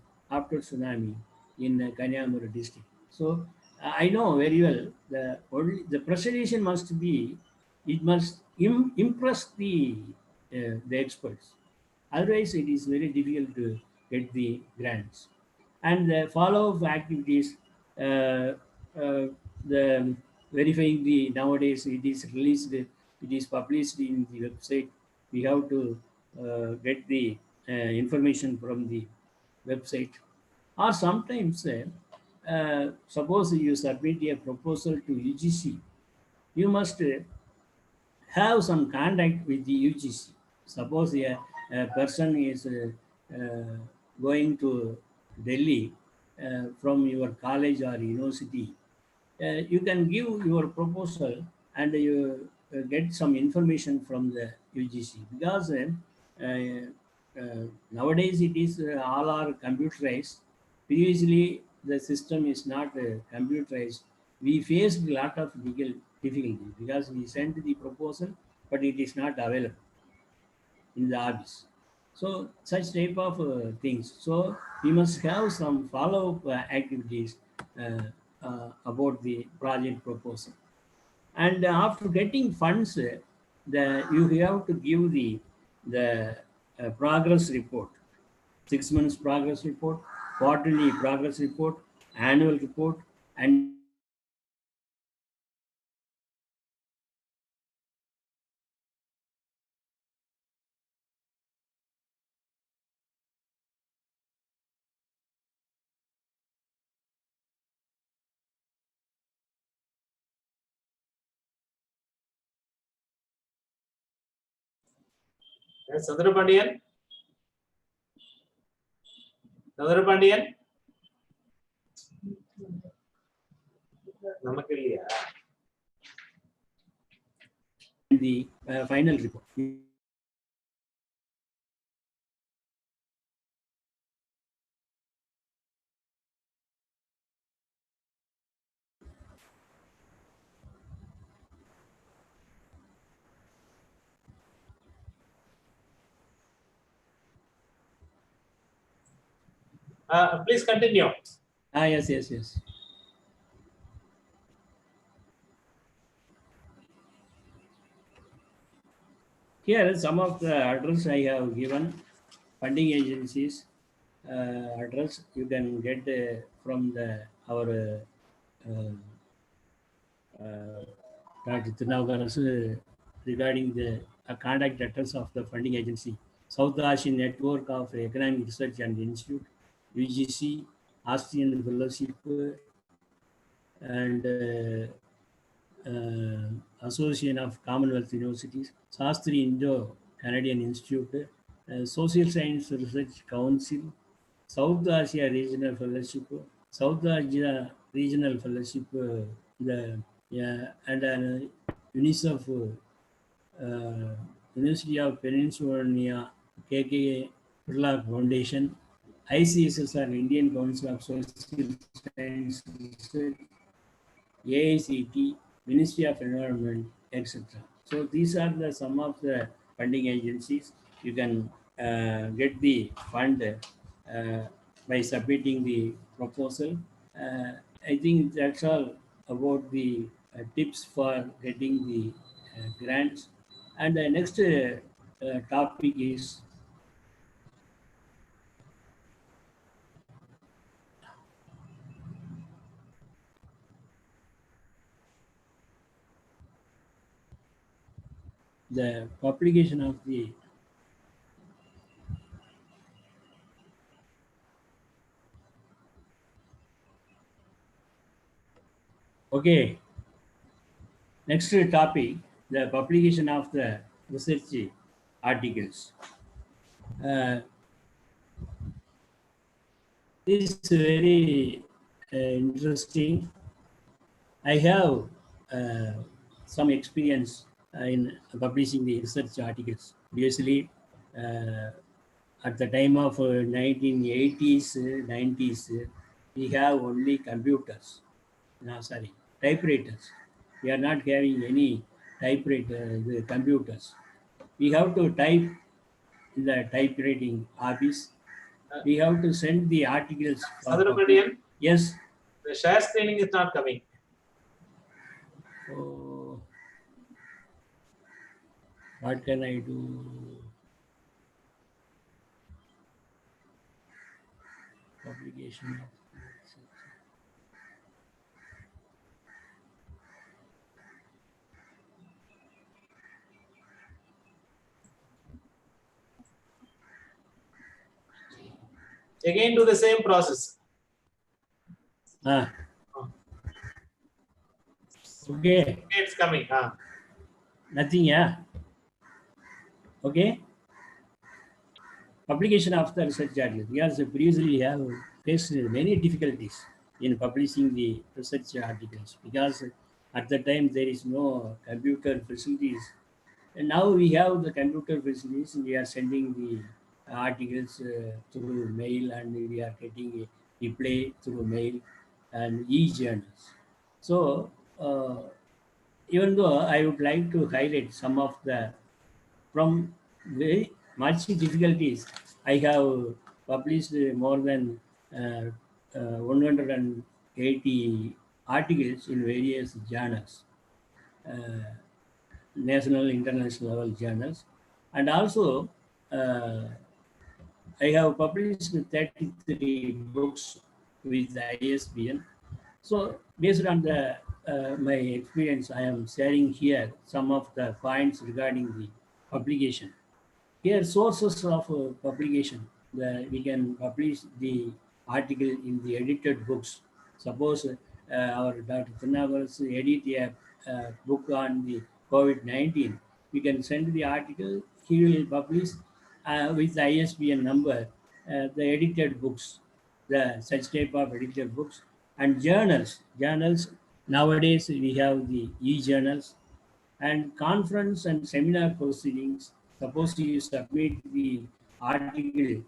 in Kanyakumari district. So I know very well the presentation must be, it must impress the experts. Otherwise, it is very difficult to get the grants. And the follow-up activities, uh, uh, the verifying the nowadays it is released, it is published in the website. We have to get the information from the website, or sometimes suppose you submit a proposal to UGC, you must have some contact with the UGC. Suppose a person is going to Delhi from your college or university, you can give your proposal, and you get some information from the UGC, because nowadays it is all are computerized. Previously, the system is not computerized. We faced a lot of legal difficulty because we sent the proposal, but it is not available in the office. So such type of things. So we must have some follow-up activities about the project proposal. And after getting funds, you have to give the progress report, 6 months progress report, quarterly progress report, annual report, and Chandrapandian, Chandrapandian, நமக்கு இல்லையா? the final report. Please continue. Yes. Here, some of the address I have given, funding agencies address you can get from our Dr. Tinavarasu regarding the contact address of the funding agency. South Asian Network of Economic Research and Institute, UGC, Austrian Fellowship, and Association of Commonwealth Universities, Shastri Indo-Canadian Institute, Social Science Research Council, South Asia Regional Fellowship, South Asia Regional Fellowship, the yeah, and UNICEF, University of Pennsylvania, KK Birla Foundation, ICSSR, Indian Council of Social Science Research, AICT, Ministry of Environment, etc. So these are the some of the funding agencies. You can get the fund by submitting the proposal. Uh, I think that's all about the tips for getting the grants. And the next topic is the publication of the okay. Next topic, the publication of the research articles. Uh, this is very interesting. I have uh, some experience in publishing the research articles. Previously, uh, at the time of 1980s, 90s, we have only computers. No, sorry, typewriters. We are not having any typewriter, the computers. We have to type in the typewriting office. We have to send the articles. Sadhurapadian, Yes. the share screening is not coming. So, what can I do? Publication. Again, do the same process. Ah. Okay. It's coming. Nothing, yeah. Okay. Publication of the research article. Yes, previously we have faced many difficulties in publishing the research articles because at the time there is no computer facilities. And now we have the computer facilities. We are sending the articles through mail and we are getting a reply through mail and e-journals. So even though I would like to highlight some of the from very much difficulties, I have published more than 180 articles in various journals, uh, national, international level journals, and also uh, I have published 33 books with ISBN. So based on the my experience, I am sharing here some of the points regarding the publication. Here, sources of publication. We can publish the article in the edited books. Suppose our Dr. Tinavara's edit a book on the COVID-19. We can send the article. He will publish with the ISBN number the edited books, the such type of edited books and journals. Journals nowadays we have the e-journals and conference and seminar proceedings. Suppose you submit the article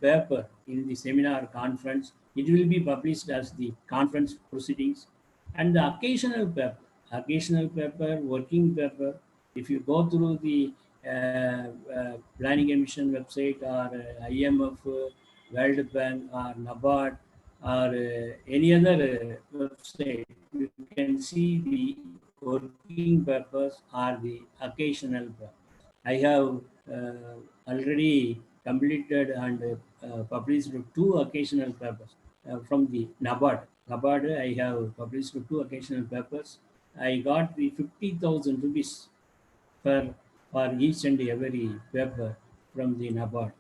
paper in the seminar conference, it will be published as the conference proceedings. And the occasional paper, working paper, if you go through the Planning and Mission website or IMF, World Bank or NABARD or any other website, you can see the working papers or the occasional papers. I have already completed and published two occasional papers from the NABARD. NABARD, I have published two occasional papers. I got the 50,000 rupees for each and every paper from the NABARD.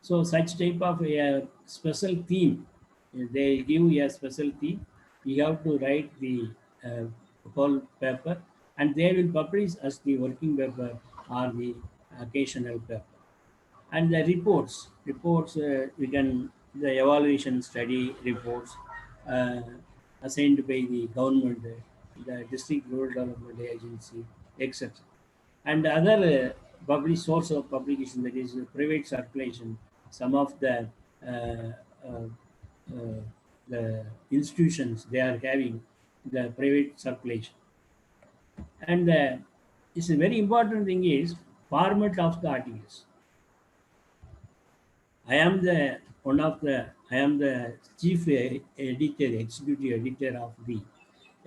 So such type of a special theme, they give a special theme. You have to write the uh, whole paper, and they will publish as the working paper or the occasional paper. And the reports we can the evaluation study reports uh, assigned by the government, the district rural development agency, etc. And other public source of publication, that is private circulation. Some of uh, uh, uh, the institutions, they are having the private circulation. And it's a very important thing is format of the articles. I am the one of the I am the chief editor, executive editor of the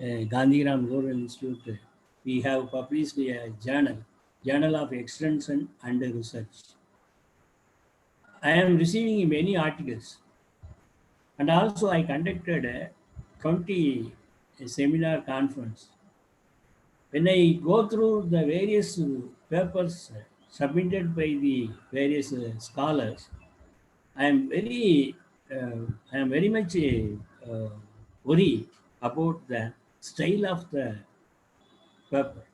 Gandhigram Rural Institute. We have published a Journal of Extension and Research. I am receiving many articles, and also I conducted a 20 seminar conference. When I go through the various papers submitted by the various scholars, I am very, I am very much worried about the style of the paper.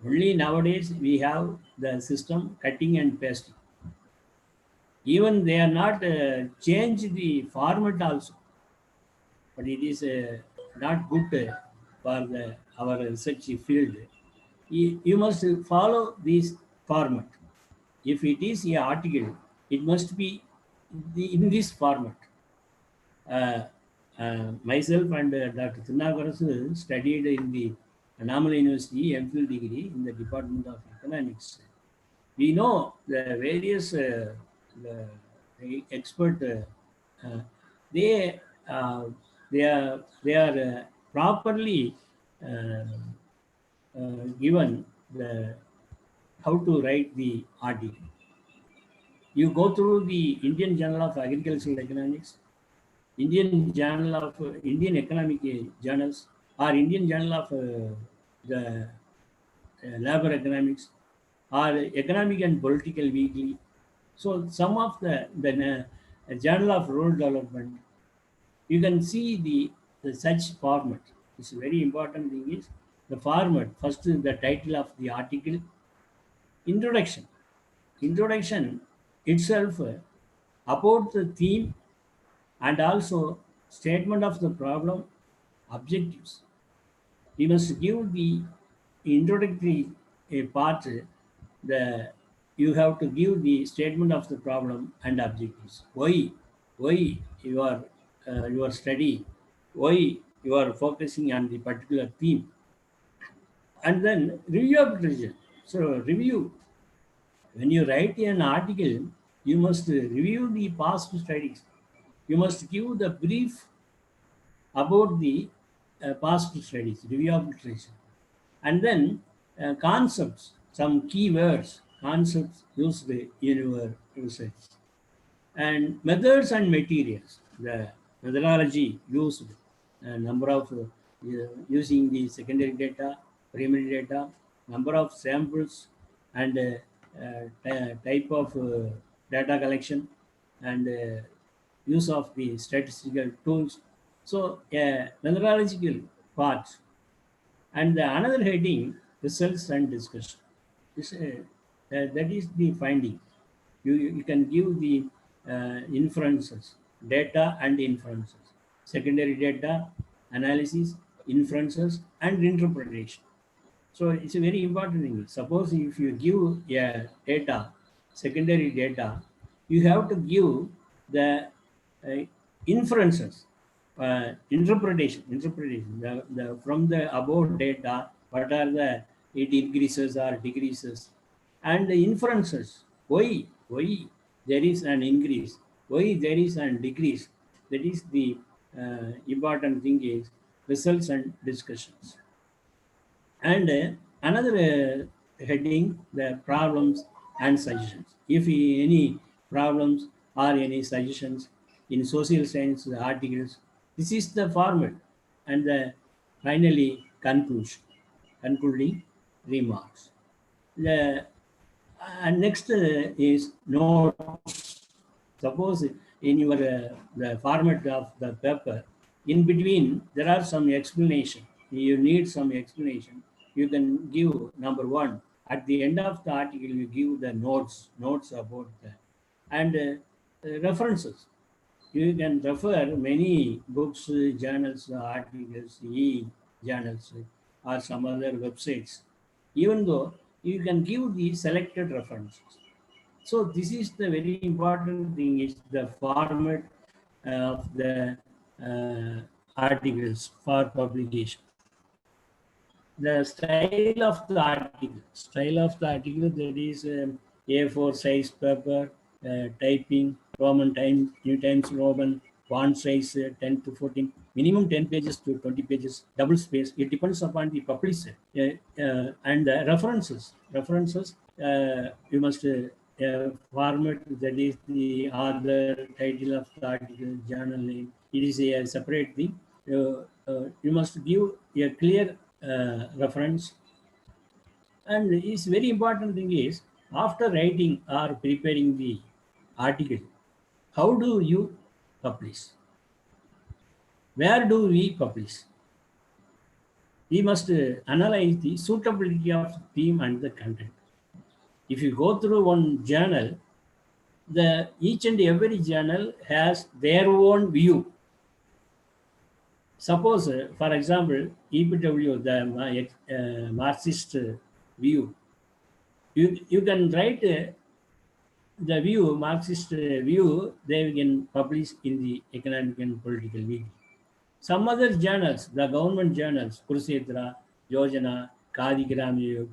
Only nowadays we have the system cutting and pasting. Even they are not change the format also, but it is not good for our research field. You must follow this format. If it is an article, it must be in this format. Uh, Myself and Dr. Thinnakarasu studied in the Annamalai University MPhil degree in the Department of Economics. We know the various the expert uh, they they are properly uh, given the how to write the article. You go through the Indian Journal of Agricultural Economics, Indian Journal of Indian Economic Journals, or Indian Journal of the Labor Economics, or Economic and Political Weekly. So some of the Journal of Rural Development, you can see the such format. It's a very important thing is the format. First is the title of the article, introduction. Introduction itself about the theme, and also statement of the problem, objectives. We must give the introductory part. The you have to give the statement of the problem and objectives. Why you are study? Why you are focusing on the particular theme? And then review of literature. So review. When you write an article, you must review the past studies. You must give the brief about the past studies, review of literature. And then concepts, some keywords, concepts used in your research. And methods and materials, the methodology used, number of using the secondary data, primary data, number of samples, and type of data collection, and use of the statistical tools. So methodological part. And the another heading, results and discussion. This, that is the finding. You can give the inferences, data and inferences, secondary data, analysis, inferences, and interpretation. So it's a very important thing. Suppose if you give a data, secondary data, you have to give the inferences, interpretation. From the above data, what are the it increases or decreases, and the inferences. Why there is an increase? Why there is an decrease? That is the important thing is results and discussions. And another heading the problems and suggestions. If any problems or any suggestions in social science articles, this is the format, and the finally concluding remarks. The next is notes. Suppose in your the format of the paper, in between there are some explanation. You need some explanation. You can give number one. At the end of the article, you give the notes about that, and references. You can refer many books, journals, articles, e-journals, or some other websites. Even though you can give the selected references. So this is the very important thing is the format of the articles for publication. The style of the article that is A4 size paper, typing, Roman times, New Times Roman, font size 10 to 14, minimum 10 pages to 20 pages, double space. It depends upon the publisher. And the references, you must format that is the author, title of the article, journal name. It is a separate thing. You must give a clear reference. And it's very important thing is after writing or preparing the article, how do you publish? Where do we publish? We must analyze the suitability of theme and the content. If you go through one journal, the each and every journal has their own view. Suppose, for example, EPW, the Marxist view, you can write the view, Marxist view, they can publish in the economic and political weekly. Some other journals, the government journals, Kurukshetra, Yojana, Kadi Gram Yug,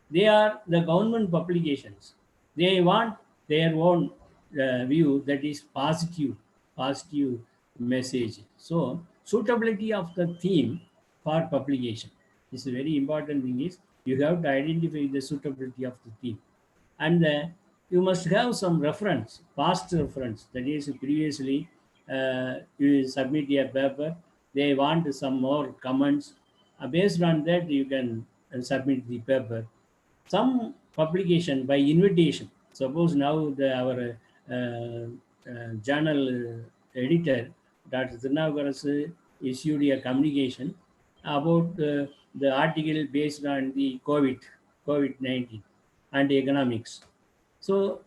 they are the government publications. They want their own view that is positive message. So suitability of the theme for publication is a very important thing is you have to identify the suitability of the theme. And you must have some reference, past reference. That is previously you submit a paper, they want some more comments. Based on that, you can submit the paper. Some publication by invitation. Suppose now our journal editor, Dr. Tirunavaras, issued a communication about the article based on the COVID-19 and economics. So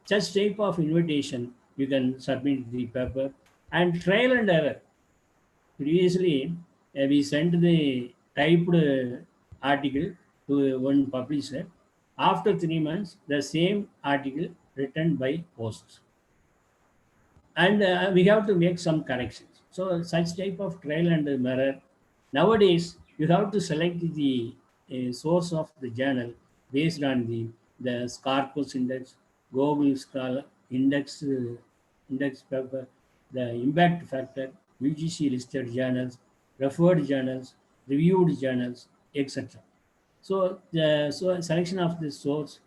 such type of invitation, you can submit the paper. And trial and error. Previously, we sent the typed article to one publisher. After 3 months, the same article written by post. And we have to make some corrections. So such type of trial and error. Nowadays, you have to select the source of the journal based on the Scopus index, Google Scholar index paper, the impact factor, UGC listed journals, referred journals, reviewed journals, etc. So the selection of the source,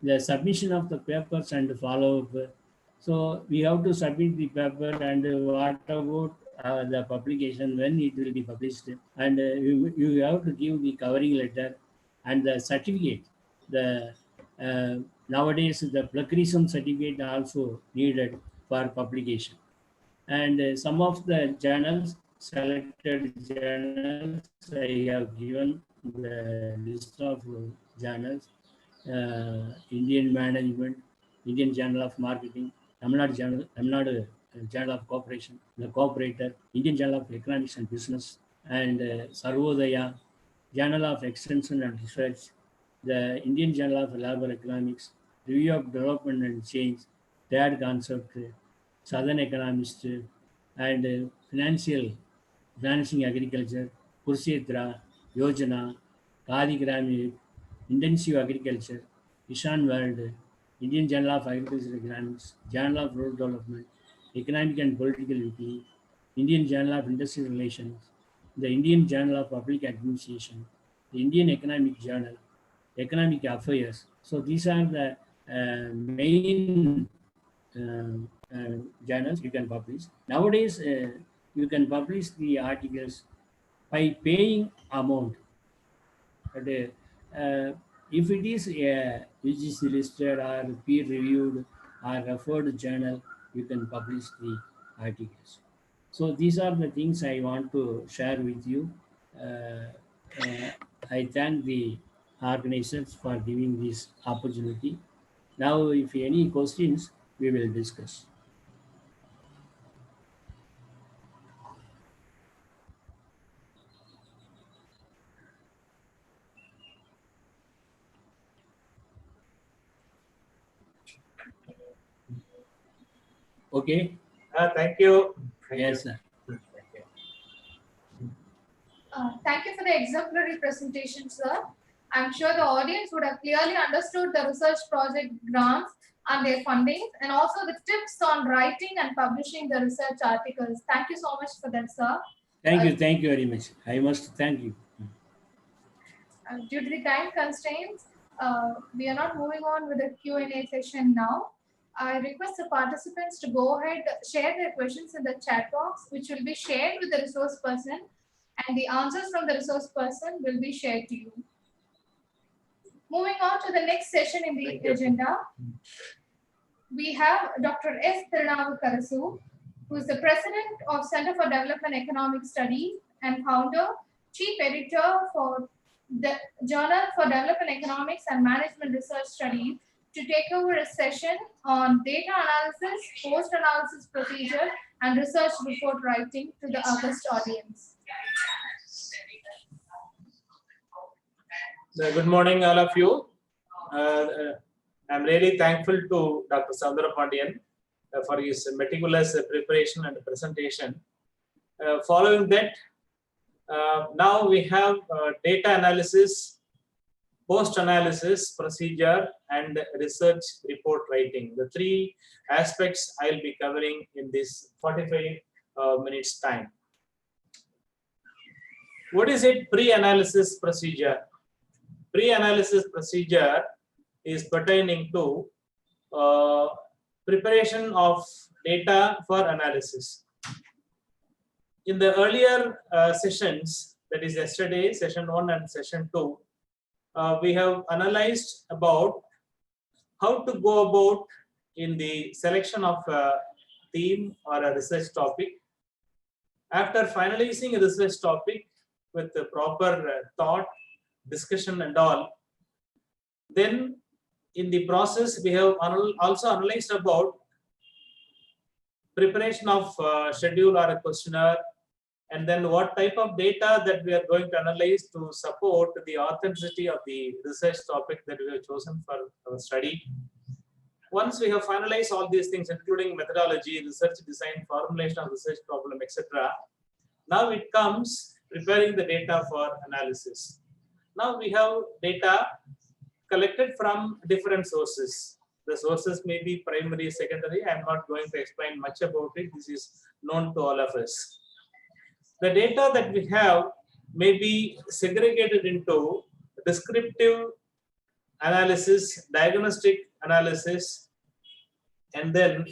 the submission of the papers and follow up. So we have to submit the paper and what about the publication, when it will be published, and you have to give the covering letter and the certificate. The nowadays the plagiarism certificate also needed for publication. And some of the journals, selected journals, I have given the list of journals. Indian Management, Indian Journal of Marketing, Tamil Nadu Journal of Cooperation, the Cooperator, Indian Journal of Economics and Business, and Sarvodaya, Journal of Extension and Research, the Indian Journal of Labor Economics, Review of Development and Change, Third Concept, Southern Economist, and Financing Agriculture, Kurukshetra, Yojana, Kadi Grami, Intensive Agriculture, Ishan World, Indian Journal of Agricultural Economics, Journal of Rural Development, Economic and Political Weekly, Indian Journal of Industrial Relations, the Indian Journal of Public Administration, the Indian Economic Journal, economic affairs. So these are the main journals you can publish. Nowadays, you can publish the articles by paying amount. But if it is a UGC listed or peer reviewed or referred journal, you can publish the articles. So these are the things I want to share with you. I thank the organizers for giving this opportunity. Now, if any questions, we will discuss. Okay? Thank you. Thank Yes, you. sir. Thank you. Thank you for the exemplary presentation, sir. I'm sure the audience would have clearly understood the research project grants and their funding, and also the tips on writing and publishing the research articles. Thank you so much for that, sir. Thank you very much. I must thank you. Due to the time constraints, we are not moving on with the Q&A session now. I request the participants to go ahead, share their questions in the chat box, which will be shared with the resource person, and the answers from the resource person will be shared to you. Moving on to the next session in the agenda, we have Dr. S. Tirunavukarasu, who is the President of Center for Development Economic Studies and founder, Chief Editor for the Journal for Development Economics and Management Research Studies, to take over a session on data analysis, post-analysis procedure, and research report writing to the August audience. Good morning, all of you. I'm really thankful to Dr. Sandra Pandian for his meticulous preparation and presentation. Following that, now we have data analysis, post-analysis procedure, and research report writing. The three aspects I'll be covering in this 45 minutes time. What is it? Pre-analysis procedure. Pre-analysis procedure is pertaining to preparation of data for analysis. In the earlier sessions, that is yesterday, session 1 and session 2, we have analyzed about how to go about in the selection of a theme or a research topic. After finalizing a research topic with the proper thought, discussion and all, then in the process we have also analyzed about preparation of schedule or a questionnaire, and then what type of data that we are going to analyze to support the authenticity of the research topic that we have chosen for our study. Once we have finalized all these things, including methodology, research design, formulation of research problem, etc., now it comes preparing the data for analysis. Now we have data collected from different sources. The sources may be primary, secondary. I am not going to explain much about it. This is known to all of us. The data that we have may be segregated into descriptive analysis, diagnostic analysis, and then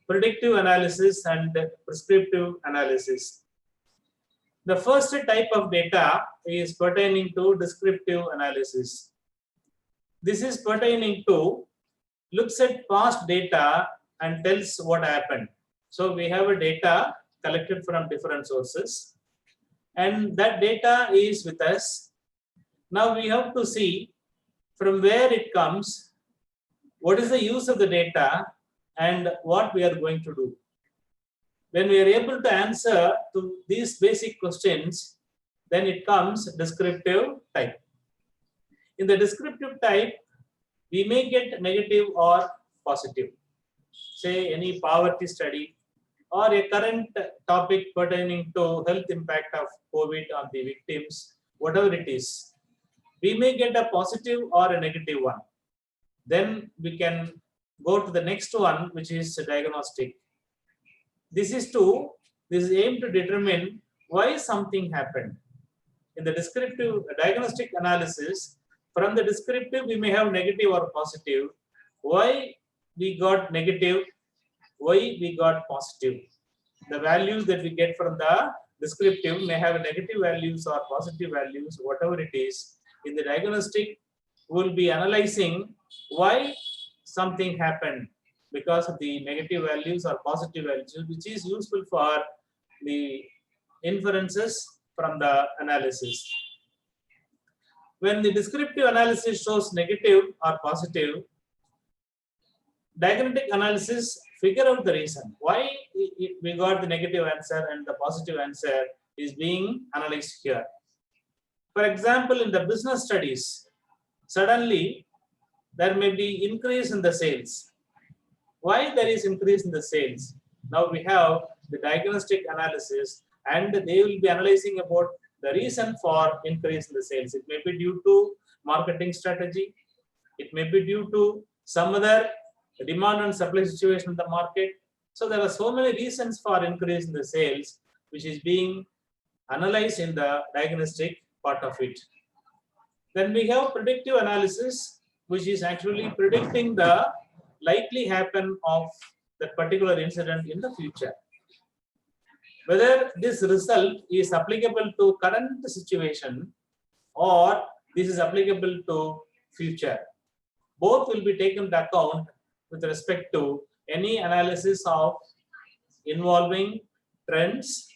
predictive analysis and prescriptive analysis. The first type of data is pertaining to descriptive analysis. This is pertaining to looks at past data and tells what happened. So we have a data collected from different sources, and that data is with us. Now we have to see from where it comes, what is the use of the data, and what we are going to do. When we are able to answer to these basic questions, then it comes descriptive type. In the descriptive type, we may get negative or positive. Say any poverty study or a current topic pertaining to health impact of COVID on the victims, whatever it is, we may get a positive or a negative one. Then we can go to the next one, which is diagnostic. This is aimed to determine why something happened. In the descriptive diagnostic analysis, From the descriptive, we may have negative or positive. Why we got negative? Why we got positive? The values that we get from the descriptive may have negative values or positive values, whatever it is. In the diagnostic, we will be analyzing why something happened because of the negative values or positive values, which is useful for the inferences from the analysis. When the descriptive analysis shows negative or positive, diagnostic analysis figure out the reason why we got the negative answer and the positive answer is being analyzed here. For example, in the business studies, suddenly there may be increase in the sales. Why there is increase in the sales? Now we have the diagnostic analysis and they will be analyzing about the reason for increase in the sales. It may be due to marketing strategy. It may be due to some other demand and supply situation in the market. So there are so many reasons for increase in the sales, which is being analyzed in the diagnostic part of it. Then we have predictive analysis, which is actually predicting the likely happen of that particular incident in the future. Whether this result is applicable to current situation or this is applicable to future. Both will be taken into account with respect to any analysis of involving trends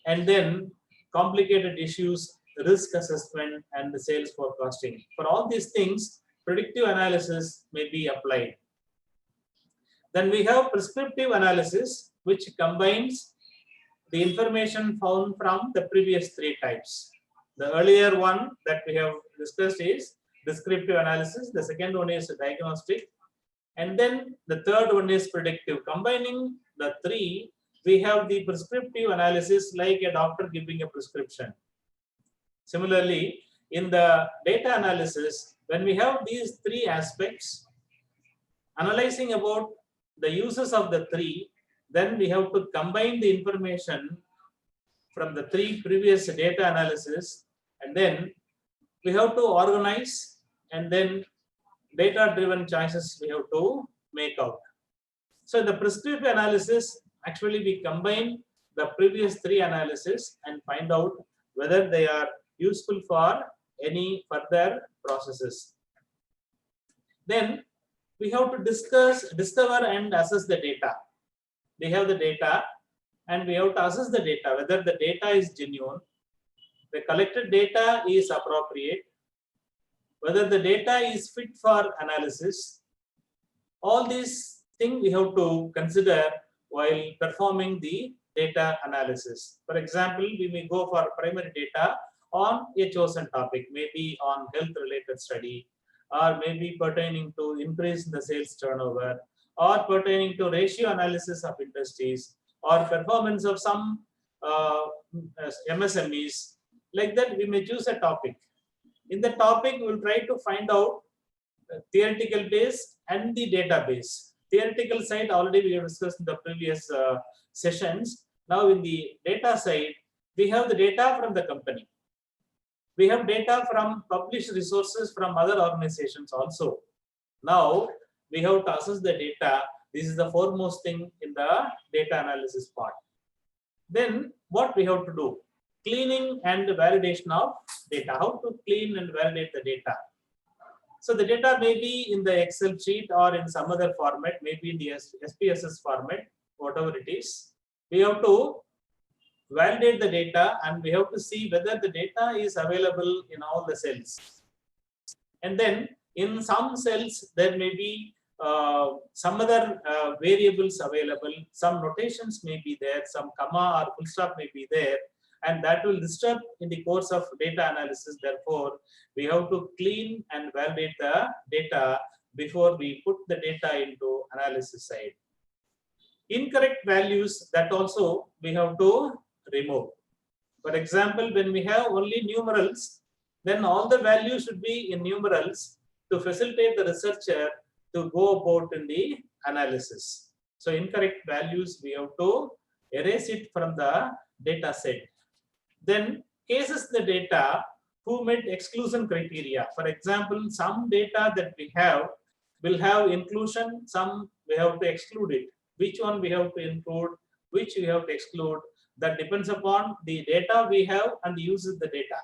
and then complicated issues, risk assessment, and the sales forecasting. For all these things, predictive analysis may be applied. Then we have prescriptive analysis, which combines the information found from the previous three types. The earlier one that we have discussed is descriptive analysis. The second one is diagnostic. And then the third one is predictive. Combining the three, we have the prescriptive analysis like a doctor giving a prescription. Similarly, in the data analysis, when we have these three aspects, analyzing about the uses of the three, then we have to combine the information from the three previous data analysis, and then we have to organize, and then data-driven choices we have to make out. So the prescriptive analysis, actually we combine the previous three analysis and find out whether they are useful for any further processes. Then we have to discover and assess the data. We have the data and we have to assess the data, whether the data is genuine, the collected data is appropriate, whether the data is fit for analysis. All these things we have to consider while performing the data analysis. For example, we may go for primary data on a chosen topic, maybe on health related study, or maybe pertaining to increase in the sales turnover, or pertaining to ratio analysis of industries, or performance of some MSMEs. Like that, we may choose a topic. In the topic, we will try to find out the theoretical base and the database. Theoretical side already we have discussed in the previous sessions. Now in the data side, we have the data from the company. We have data from published resources from other organizations also. Now we have to assess the data. This is the foremost thing in the data analysis part. Then what we have to do? Cleaning and validation of data. How to clean and validate the data? So the data may be in the Excel sheet or in some other format, maybe in the SPSS format, whatever it is. We have to validate the data and we have to see whether the data is available in all the cells. And then in some cells, there may be some other variables available, some notations may be there, some comma or full stop may be there, and that will disturb in the course of data analysis. Therefore, we have to clean and validate the data before we put the data into analysis side. Incorrect values, that also we have to remove. For example, when we have only numerals, then all the values should be in numerals to facilitate the researcher to go about in the analysis. So incorrect values, we have to erase it from the data set. Then cases the data who met exclusion criteria. For example, some data that we have will have inclusion, some we have to exclude it. Which one we have to include, which we have to exclude, that depends upon the data we have and the use of the data.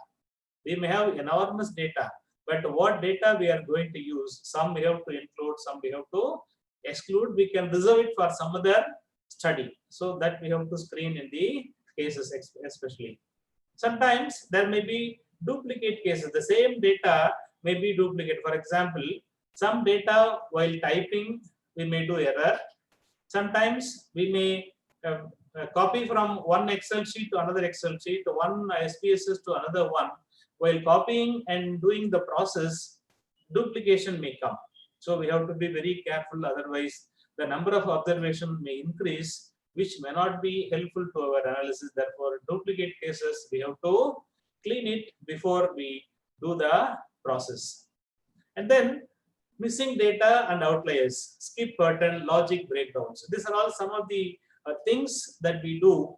We may have enormous data, but what data we are going to use, some we have to include, some we have to exclude. We can reserve it for some other study. So that we have to screen in the cases especially. Sometimes there may be duplicate cases. The same data may be duplicate. For example, some data while typing we may do error. Sometimes we may copy from one Excel sheet to another Excel sheet, one SPSS to another one. While copying and doing the process, duplication may come. So we have to be very careful, otherwise the number of observations may increase, which may not be helpful to our analysis. Therefore, duplicate cases, we have to clean it before we do the process. And then missing data and outliers, skip pattern, logic breakdowns. These are all some of the things that we do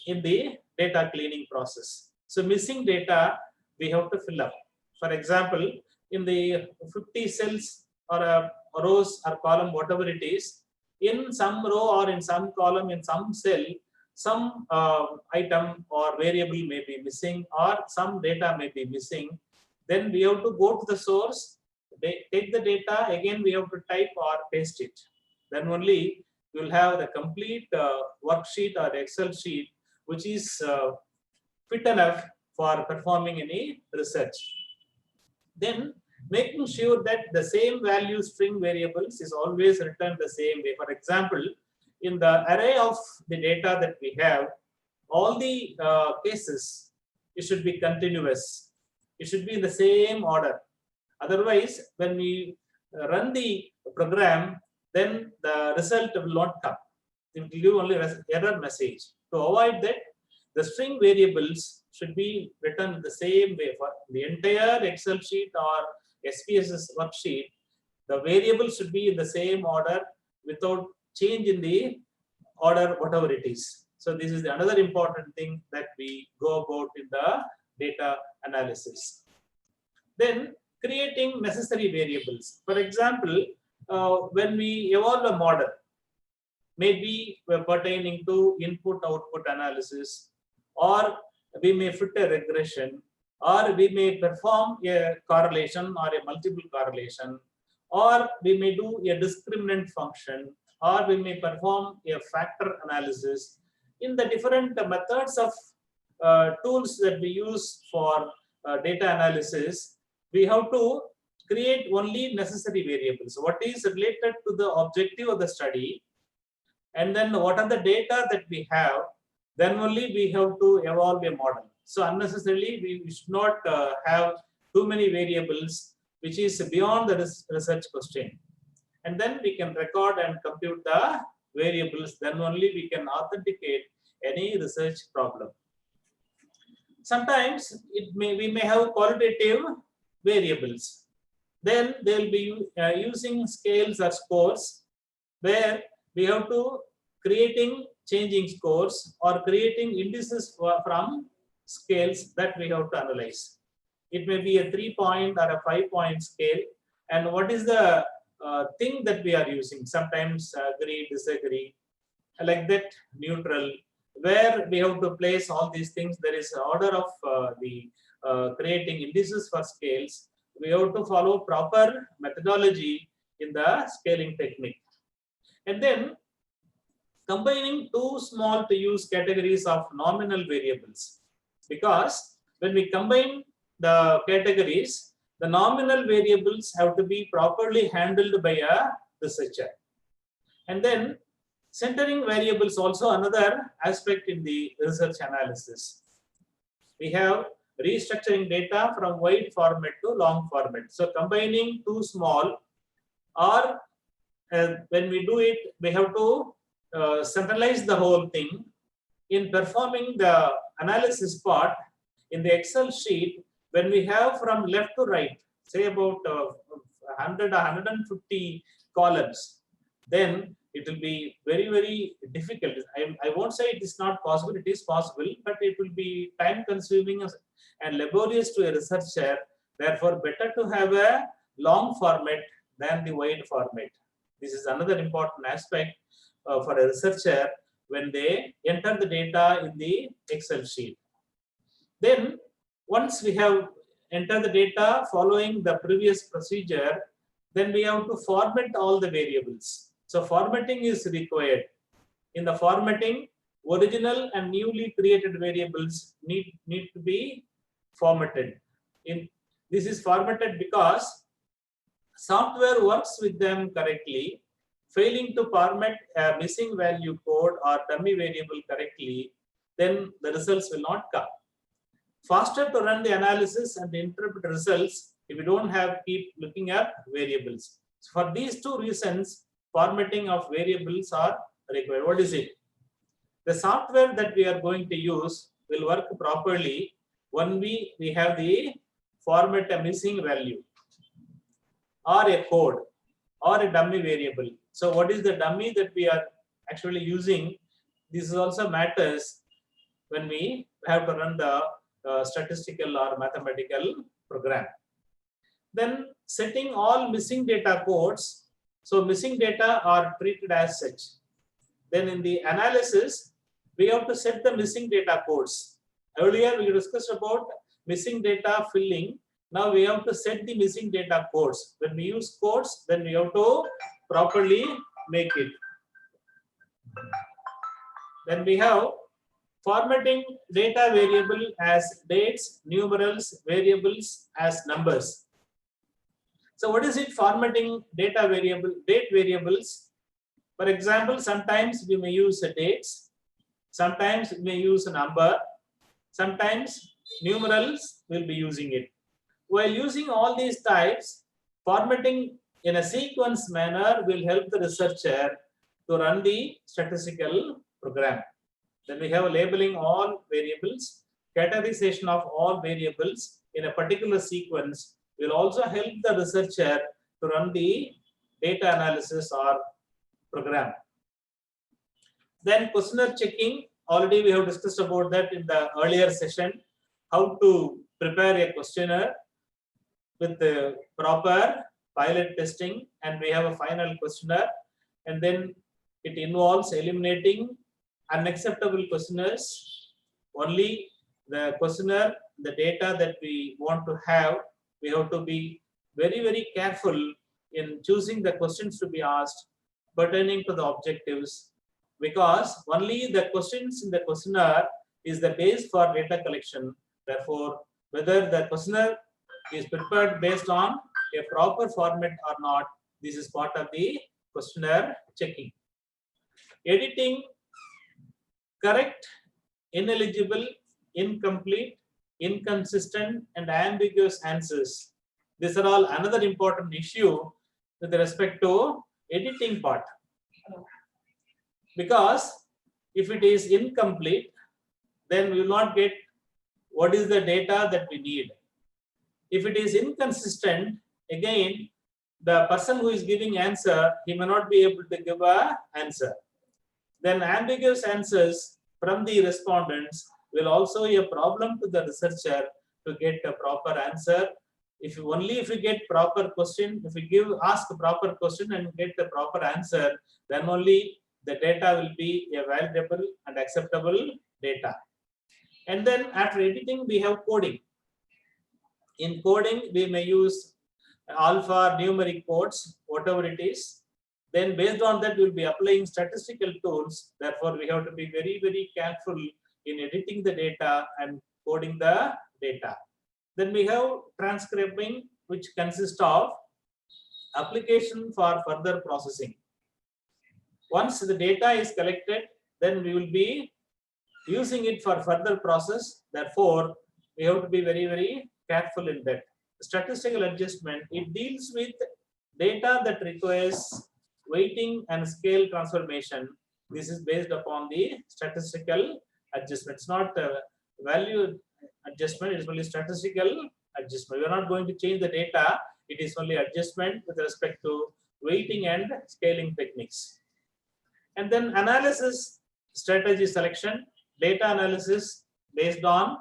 in the data cleaning process. So missing data, we have to fill up. For example, in the 50 cells or rows or column, whatever it is, in some row or in some column, in some cell, some item or variable may be missing or some data may be missing. Then we have to go to the source, take the data, again we have to type or paste it. Then only you will have the complete worksheet or Excel sheet which is fit enough for performing any research. Then making sure that the same value string variables is always returned the same way. For example, in the array of the data that we have, all the cases, it should be continuous. It should be in the same order. Otherwise, when we run the program, then the result will not come. It will give only error message. To avoid that, the string variables should be written the same way for the entire Excel sheet or SPSS worksheet. The variables should be in the same order without change in the order, whatever it is. So this is another important thing that we go about in the data analysis. Then creating necessary variables. For example, when we evolve a model, maybe pertaining to input-output analysis, or we may fit a regression, or we may perform a correlation or a multiple correlation, or we may do a discriminant function, or we may perform a factor analysis. In the different methods of tools that we use for data analysis, we have to create only necessary variables. What is related to the objective of the study, and then what are the data that we have, then only we have to evolve a model. So unnecessarily, we should not have too many variables, which is beyond the research question. And then we can record and compute the variables, then only we can authenticate any research problem. Sometimes we may have qualitative variables. Then they will be using scales or scores, where we have to creating changing scores or creating indices from scales that we have to analyze. It may be a 3-point or a 5-point scale, and what is the thing that we are using? Sometimes agree, disagree, like that, neutral, where we have to place all these things. There is an order of the creating indices for scales. We have to follow proper methodology in the scaling technique. And then combining two small to use categories of nominal variables, because when we combine the categories, the nominal variables have to be properly handled by a researcher. And then centering variables, also another aspect in the research analysis. We have restructuring data from wide format to long format. So combining two small, or when we do it, we have to centralize the whole thing. In performing the analysis part in the Excel sheet, when we have from left to right, say about 100 or 150 columns, then it will be very, very difficult. I won't say it is not possible, it is possible, but it will be time consuming and laborious to a researcher. Therefore, better to have a long format than the wide format. This is another important aspect for a researcher when they enter the data in the Excel sheet. Then, once we have entered the data following the previous procedure, then we have to format all the variables. So formatting is required. In the formatting, original and newly created variables need to be formatted. This is formatted because software works with them correctly. Failing to format a missing value code or dummy variable correctly, then the results will not come. Faster to run the analysis and interpret results if you don't have keep looking at variables. So for these two reasons, formatting of variables are required. What is it? The software that we are going to use will work properly when we have the format a missing value or a code or a dummy variable. So what is the dummy that we are actually using? This also matters when we have to run the statistical or mathematical program. Then setting all missing data codes. So missing data are treated as such. Then in the analysis, we have to set the missing data codes. Earlier we discussed about missing data filling. Now we have to set the missing data codes. When we use codes, then we have to properly make it. Then we have formatting data variable as dates, numerals, variables as numbers. So what is it? Formatting data variable, date variables. For example, sometimes we may use dates, sometimes we may use a number, sometimes numerals will be using it. While using all these types, formatting in a sequence manner will help the researcher to run the statistical program. Then we have labeling all variables, categorization of all variables in a particular sequence will also help the researcher to run the data analysis or program. Then questionnaire checking, already we have discussed about that in the earlier session, how to prepare a questionnaire with the proper pilot testing, and we have a final questionnaire, and then it involves eliminating unacceptable questionnaires. Only the questionnaire, the data that we want to have, we have to be very, very careful in choosing the questions to be asked pertaining to the objectives, because only the questions in the questionnaire is the base for data collection. Therefore, whether the questionnaire is prepared based on a proper format or not, this is part of the questionnaire checking. Editing correct, ineligible, incomplete, inconsistent, and ambiguous answers. These are all another important issue with respect to editing part. Because if it is incomplete, then we will not get what is the data that we need. If it is inconsistent, again, the person who is giving answer, he may not be able to give an answer. Then ambiguous answers from the respondents will also be a problem to the researcher to get a proper answer. If you get proper question, if you ask a proper question and get the proper answer, then only the data will be a valuable and acceptable data. And then after editing, we have coding. In coding, we may use alphanumeric codes, whatever it is. Then based on that, we'll be applying statistical tools. Therefore, we have to be very, very careful in editing the data and coding the data. Then we have transcribing, which consists of application for further processing. Once the data is collected, then we will be using it for further process. Therefore, we have to be very, very careful in that. Statistical adjustment, it deals with data that requires weighting and scale transformation. This is based upon the statistical adjustment. It's not value adjustment, it is only statistical adjustment. We are not going to change the data, it is only adjustment with respect to weighting and scaling techniques. And then analysis strategy selection, data analysis based on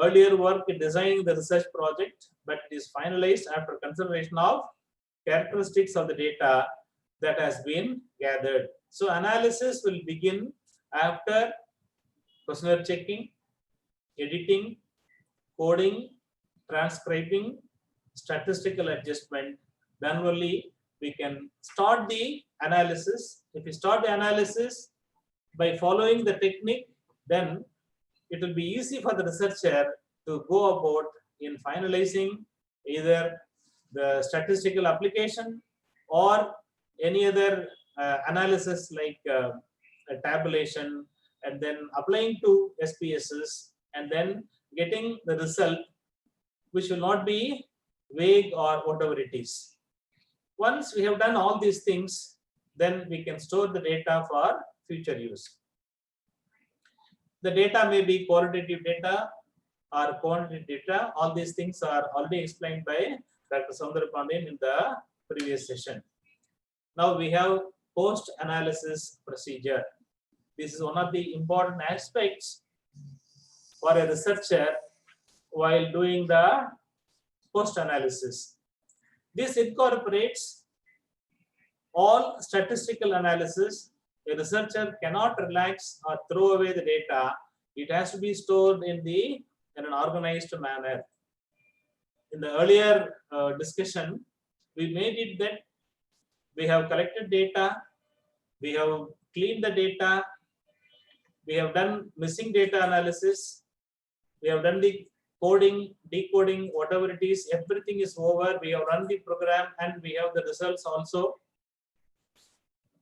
earlier work in designing the research project, but it is finalized after consideration of characteristics of the data that has been gathered. So analysis will begin after questionnaire checking, editing, coding, transcribing, statistical adjustment. Then only we can start the analysis. If we start the analysis by following the technique, then it will be easy for the researcher to go about in finalizing either the statistical application or any other analysis like a tabulation, and then applying to SPSS and then getting the result, which will not be vague or whatever it is. Once we have done all these things, then we can store the data for future use. The data may be qualitative data or quantitative data. All these things are already explained by Dr. Soundarapandyan in the previous session. Now we have post-analysis procedure. This is one of the important aspects for a researcher while doing the post-analysis. This incorporates all statistical analysis. A researcher cannot relax or throw away the data. It has to be stored in an organized manner. In the earlier discussion, we made it that we have collected data, we have cleaned the data, we have done missing data analysis, we have done the coding, decoding, whatever it is, everything is over. We have run the program and we have the results also.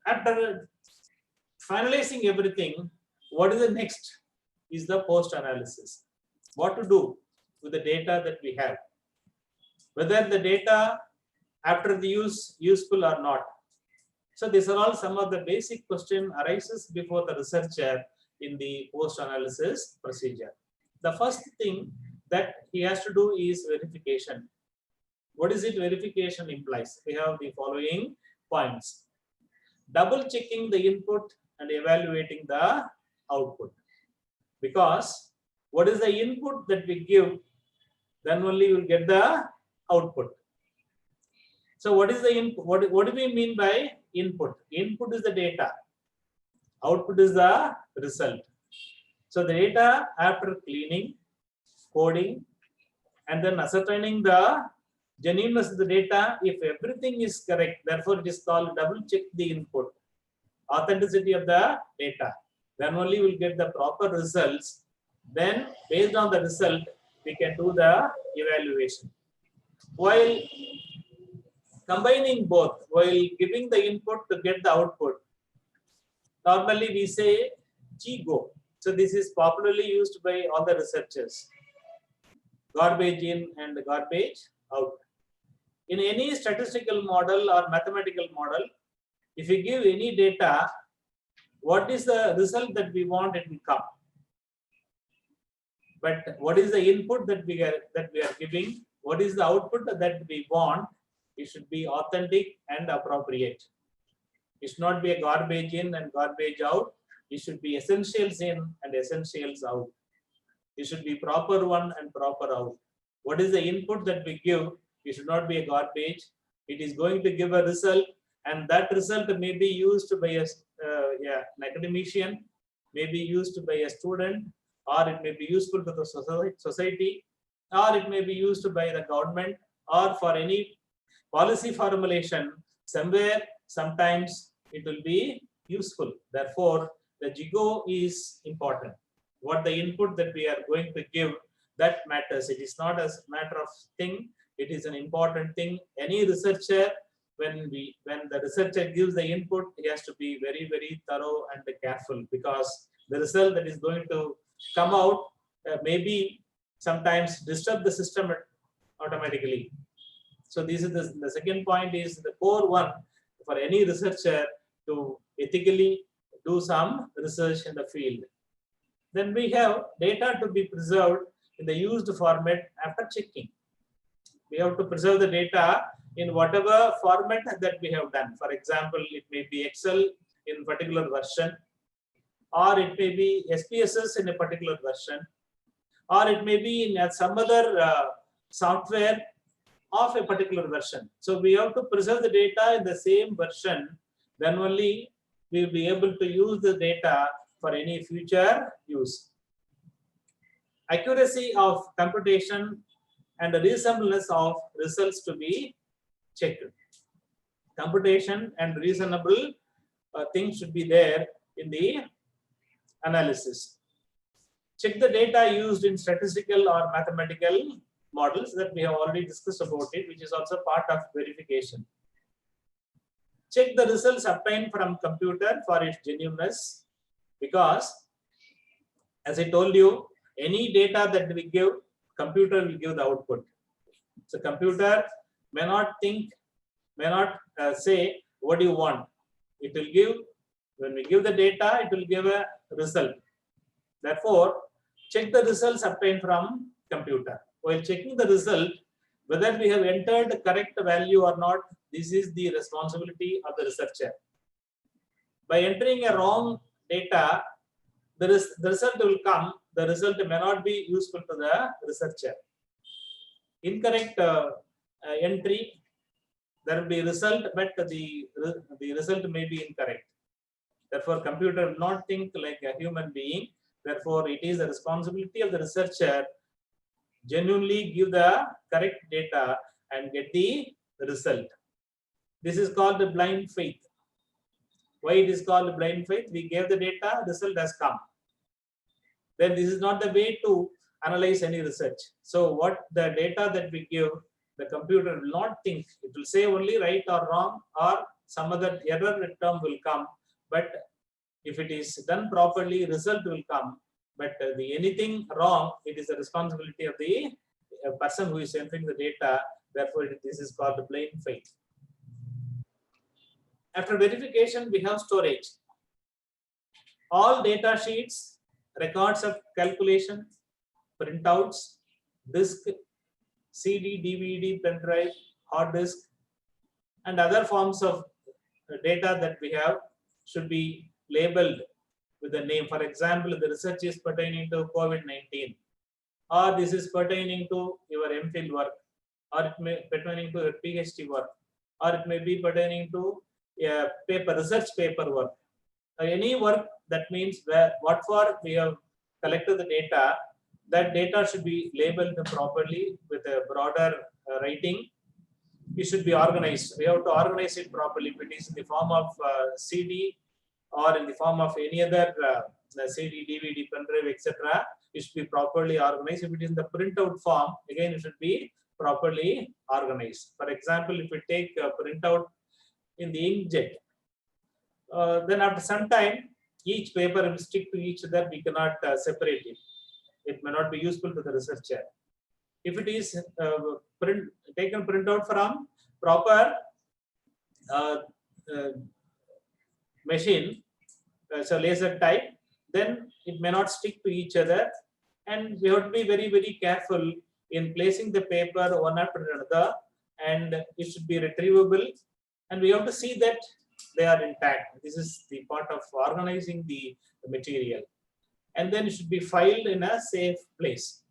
After finalizing everything, what is the next? Is the post-analysis. What to do with the data that we have? Whether the data after the use useful or not. So these are all some of the basic question arises before the researcher in the post-analysis procedure. The first thing that he has to do is verification. What is it verification implies? We have the following points. Double checking the input and evaluating the output. Because what is the input that we give, then only you will get the output. So what is the input? What do we mean by input? Input is the data. Output is the result. So the data after cleaning, coding, and then ascertaining the genuineness of the data, if everything is correct, therefore it is called double check the input, authenticity of the data. Then only we will get the proper results. Then based on the result, we can do the evaluation. While combining both, while giving the input to get the output, normally we say GGO. So this is popularly used by all the researchers. Garbage in and garbage out. In any statistical model or mathematical model, if you give any data, what is the result that we want, it will come. But what is the input that we are giving? What is the output that we want? It should be authentic and appropriate. It should not be a garbage in and garbage out. It should be essentials in and essentials out. It should be proper one and proper out. What is the input that we give? It should not be a garbage. It is going to give a result, and that result may be used by an academician, may be used by a student, or it may be useful to the society, or it may be used by the government, or for any policy formulation. Somewhere, sometimes it will be useful. Therefore, the GGO is important. What the input that we are going to give, that matters. It is not a matter of thing. It is an important thing. Any researcher, when the researcher gives the input, he has to be very, very thorough and careful, because the result that is going to come out maybe sometimes disturb the system automatically. So this is the second point, is the core one for any researcher to ethically do some research in the field. Then we have data to be preserved in the used format after checking. We have to preserve the data in whatever format that we have done. For example, it may be Excel, in particular version, or it may be SPSS in a particular version, or it may be in some other software of a particular version. So we have to preserve the data in the same version, then only we will be able to use the data for any future use. Accuracy of computation and the reasonableness of results to be checked. Computation and reasonable things should be there in the analysis. Check the data used in statistical or mathematical models that we have already discussed about it, which is also part of verification. Check the results obtained from computer for its genuineness, because as I told you, any data that we give, computer will give the output. So computer may not think, may not say what do you want. It will give, when we give the data, it will give a result. Therefore, check the results obtained from computer. While checking the result, whether we have entered the correct value or not, this is the responsibility of the researcher. By entering a wrong data, the result will come, the result may not be useful to the researcher. Incorrect entry, there will be result, but the result may be incorrect. Therefore, computer will not think like a human being. Therefore, it is the responsibility of the researcher genuinely give the correct data and get the result. This is called the blind faith. Why it is called blind faith? We gave the data, result has come. Then this is not the way to analyze any research. So what the data that we give, the computer will not think. It will say only right or wrong, or some other error term will come. But if it is done properly, result will come. But anything wrong, it is the responsibility of the person who is entering the data. Therefore, this is called the blind faith. After verification, we have storage. All data sheets, records of calculation, printouts, disk, CD, DVD, pen drive, hard disk, and other forms of data that we have should be labeled with the name. For example, the research is pertaining to COVID-19, or this is pertaining to your MPhil work, or it may be pertaining to your PhD work, or it may be pertaining to a paper, research paper work. Any work, that means where what for we have collected the data, that data should be labeled properly with a broader writing. It should be organized. We have to organize it properly. If it is in the form of CD or in the form of any other CD, DVD, pen drive, etc., it should be properly organized. If it is in the printout form, again it should be properly organized. For example, if we take a printout in the inkjet, then after some time, each paper will stick to each other. We cannot separate it. It may not be useful to the researcher. If it is taken printout from proper machine, so laser type, then it may not stick to each other, and we have to be very, very careful in placing the paper one after another, and it should be retrievable, and we have to see that they are intact. This is the part of organizing the material, and then it should be filed in a safe place.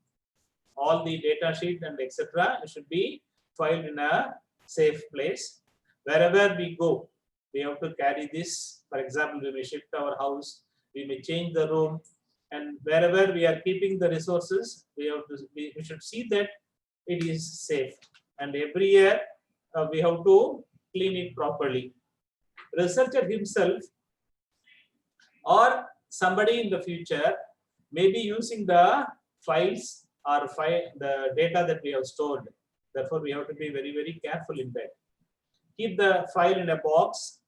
All the data sheet and etc. it should be filed in a safe place. Wherever we go, we have to carry this. For example, we may shift our house, we may change the room, and wherever we are keeping the resources, we should see that it is safe. And every year we have to clean it properly. Researcher himself or somebody in the future may be using the files or the data that we have stored. Therefore, we have to be very, very careful in that. Keep the file in a box,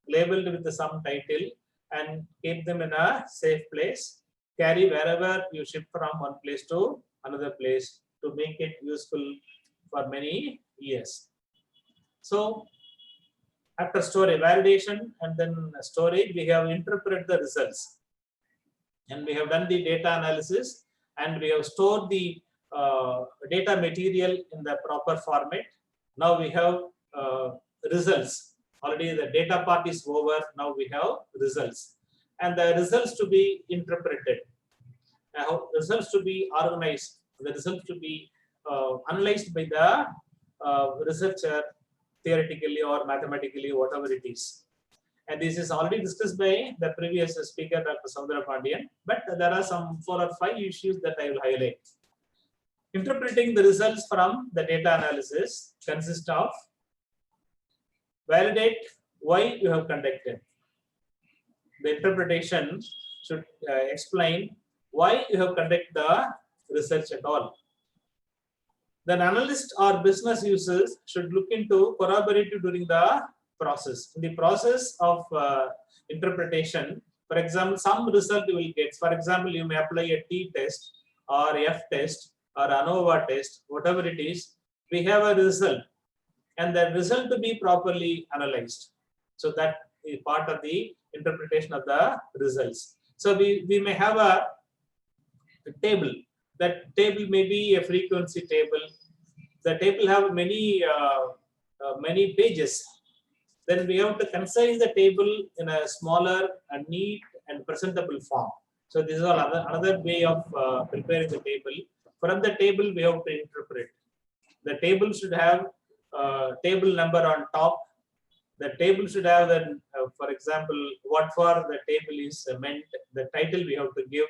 labeled with some title, and keep them in a safe place. Carry wherever you shift from one place to another place to make it useful for many years. So, after storage, validation, and then storage, we have interpreted the results. And we have done the data analysis, and we have stored the data material in the proper format. Now we have results. Already the data part is over. Now we have results, and the results to be interpreted, results to be organized, the results to be analyzed by the researcher theoretically or mathematically, whatever it is. And this is already discussed by the previous speaker, Dr. Soundra Pandian, but there are some 4 or 5 issues that I will highlight. Interpreting the results from the data analysis consists of validate why you have conducted. The interpretation should explain why you have conducted the research at all. Then analyst or business users should look into corroborative during the process. In the process of interpretation, for example, some result you will get. For example, you may apply a T test or F test or ANOVA test, whatever it is. We have a result, and the result to be properly analyzed. So that is part of the interpretation of the results. So we may have a table. That table may be a frequency table. The table have many pages. Then we have to concise the table in a smaller and neat and presentable form. So this is another way of preparing the table. From the table we have to interpret. The table should have table number on top. The table should have the, for example, what for the table is meant. The title we have to give.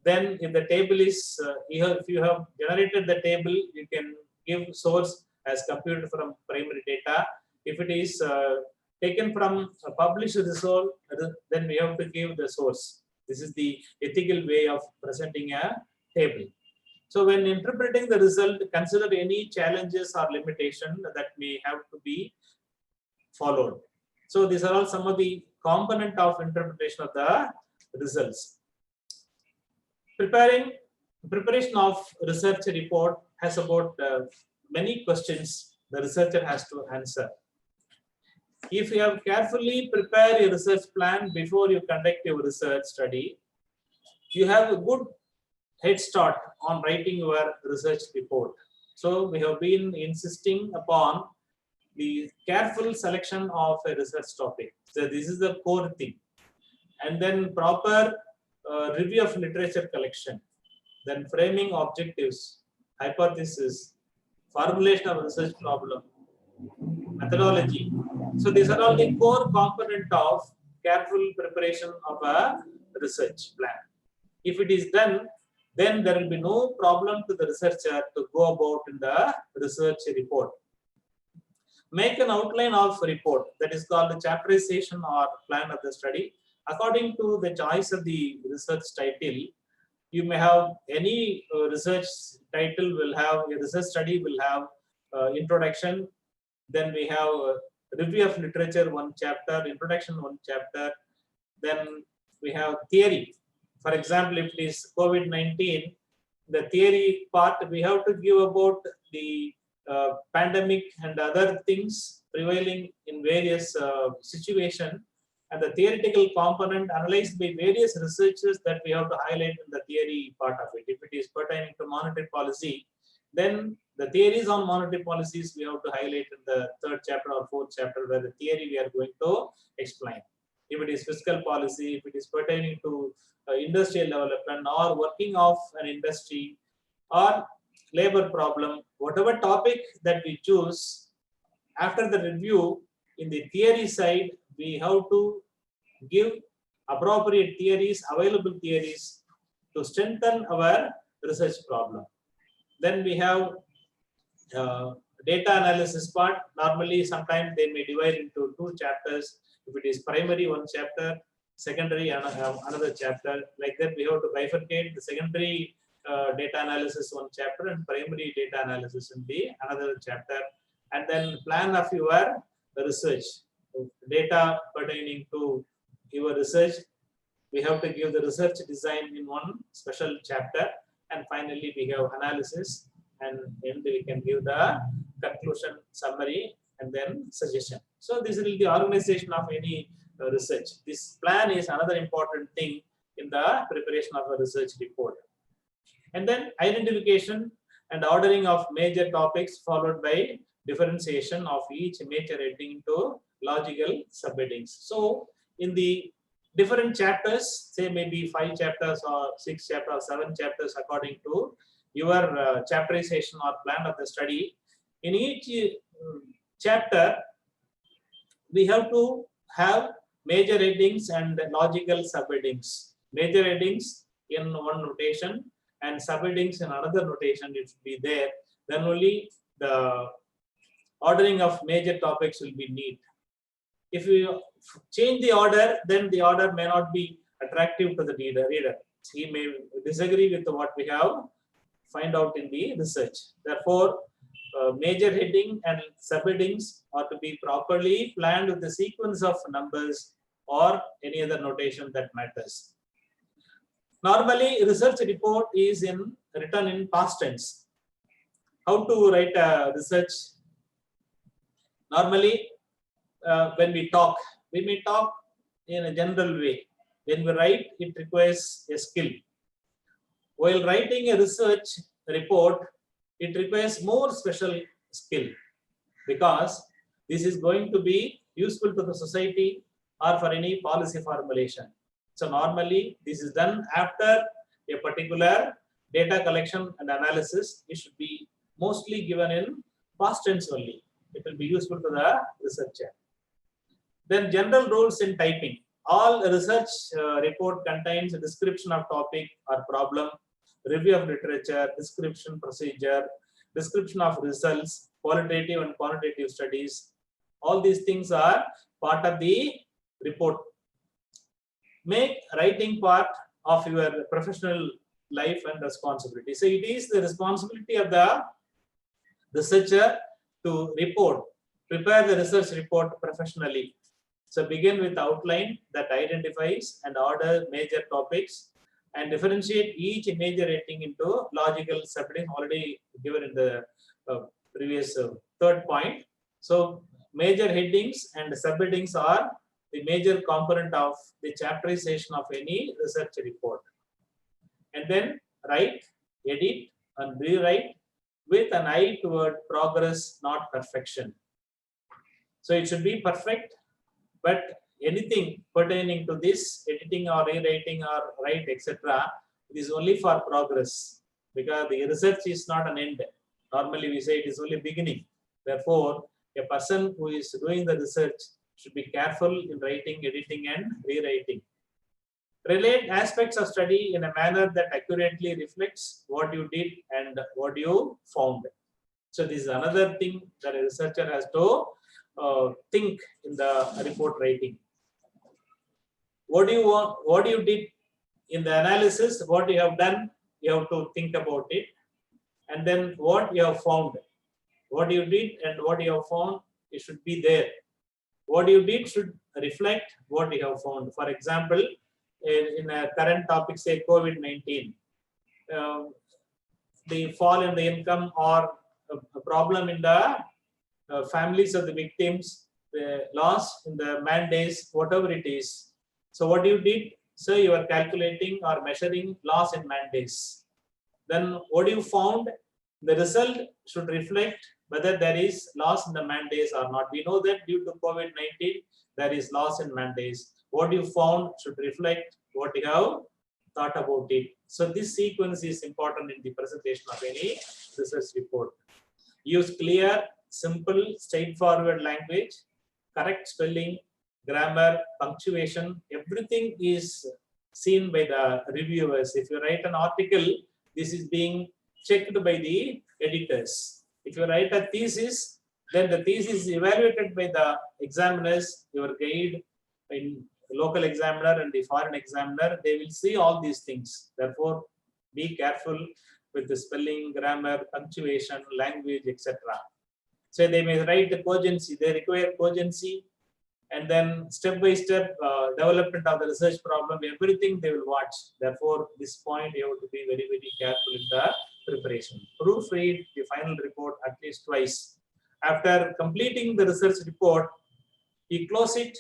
Then if the table is, if you have generated the table, you can give source as computed from primary data. If it is taken from a published result, then we have to give the source. This is the ethical way of presenting a table. So when interpreting the result, consider any challenges or limitation that may have to be followed. So these are all some of the component of interpretation of the results. Preparation of research report has about many questions the researcher has to answer. If you have carefully prepared your research plan before you conduct your research study, you have a good head start on writing your research report. So we have been insisting upon the careful selection of a research topic. So this is the core thing. And then proper review of literature collection, then framing objectives, hypothesis, formulation of research problem, methodology. So these are all the core component of careful preparation of a research plan. If it is done, then there will be no problem to the researcher to go about in the research report. Make an outline of report, that is called the chapterization or plan of the study. According to the choice of the research title, you may have any research title will have, a research study will have introduction, then we have review of literature, 1 chapter, introduction, 1 chapter, then we have theory. For example, if it is COVID-19, the theory part, we have to give about the pandemic and other things prevailing in various situations, and the theoretical component analyzed by various researchers that we have to highlight in the theory part of it. If it is pertaining to monetary policy, then the theories on monetary policies we have to highlight in the 3rd chapter or 4th chapter, where the theory we are going to explain. If it is fiscal policy, if it is pertaining to industrial development or working of an industry or labor problem, whatever topic that we choose, after the review in the theory side, we have to give appropriate theories, available theories to strengthen our research problem. Then we have data analysis part. Normally, sometimes they may divide into 2 chapters. If it is primary, 1 chapter, secondary, another chapter. Like that, we have to bifurcate the secondary data analysis 1 chapter and primary data analysis in the another chapter. And then plan of your research, data pertaining to your research. We have to give the research design in 1 special chapter. And finally, we have analysis, and then we can give the conclusion, summary, and then suggestion. So this is the organization of any research. This plan is another important thing in the preparation of a research report. And then identification and ordering of major topics, followed by differentiation of each major heading into logical subheadings. So in the different chapters, say maybe 5 chapters or 6 chapters or 7 chapters according to your chapterization or plan of the study, in each chapter we have to have major headings and logical subheadings. Major headings in one notation and subheadings in another notation, it should be there. Then only the ordering of major topics will be neat. If you change the order, then the order may not be attractive to the reader. He may disagree with what we have find out in the research. Therefore, major heading and subheadings are to be properly planned with the sequence of numbers or any other notation that matters. Normally, research report is written in past tense. How to write a research? Normally, when we talk in a general way. When we write, it requires a skill. While writing a research report, it requires more special skill, because this is going to be useful to the society or for any policy formulation. So normally this is done after a particular data collection and analysis. It should be mostly given in past tense only. It will be useful to the researcher. Then general rules in typing. All research report contains a description of topic or problem, review of literature, description procedure, description of results, qualitative and quantitative studies. All these things are part of the report. Make writing part of your professional life and responsibility. So it is the responsibility of the researcher to prepare the research report professionally. So begin with outline that identifies and order major topics and differentiate each major rating into logical subheading, already given in the previous third point. So major headings and subheadings are the major component of the chapterization of any research report. And then write, edit and rewrite with an eye toward progress, not perfection. So it should be perfect, but anything pertaining to this, editing or rewriting or write, etc., it is only for progress, because the research is not an end. Normally we say it is only beginning. Therefore, a person who is doing the research should be careful in writing, editing and rewriting. Relate aspects of study in a manner that accurately reflects what you did and what you found. So this is another thing that a researcher has to think in the report writing. What do you want? What you did in the analysis? What you have done? You have to think about it, and then what you have found. What you did and what you have found, it should be there. What you did should reflect what you have found. For example, in a current topic, say COVID-19, the fall in the income or a problem in the families of the victims, the loss in the man days, whatever it is. So what you did, so you are calculating or measuring loss in man days. Then what you found, the result should reflect whether there is loss in the man days or not. We know that due to COVID-19, there is loss in man days. What you found should reflect what you have thought about it. So this sequence is important in the presentation of any research report. Use clear, simple, straightforward language, correct spelling, grammar, punctuation, everything is seen by the reviewers. If you write an article, this is being checked by the editors. If you write a thesis, then the thesis is evaluated by the examiners, your guide, in local examiner and the foreign examiner. They will see all these things. Therefore, be careful with the spelling, grammar, punctuation, language, etc. So they may write the cogency, they require cogency, and then step by step development of the research problem, everything they will watch. Therefore, this point you have to be very, very careful in the preparation. Proofread the final report at least twice. After completing the research report, you close it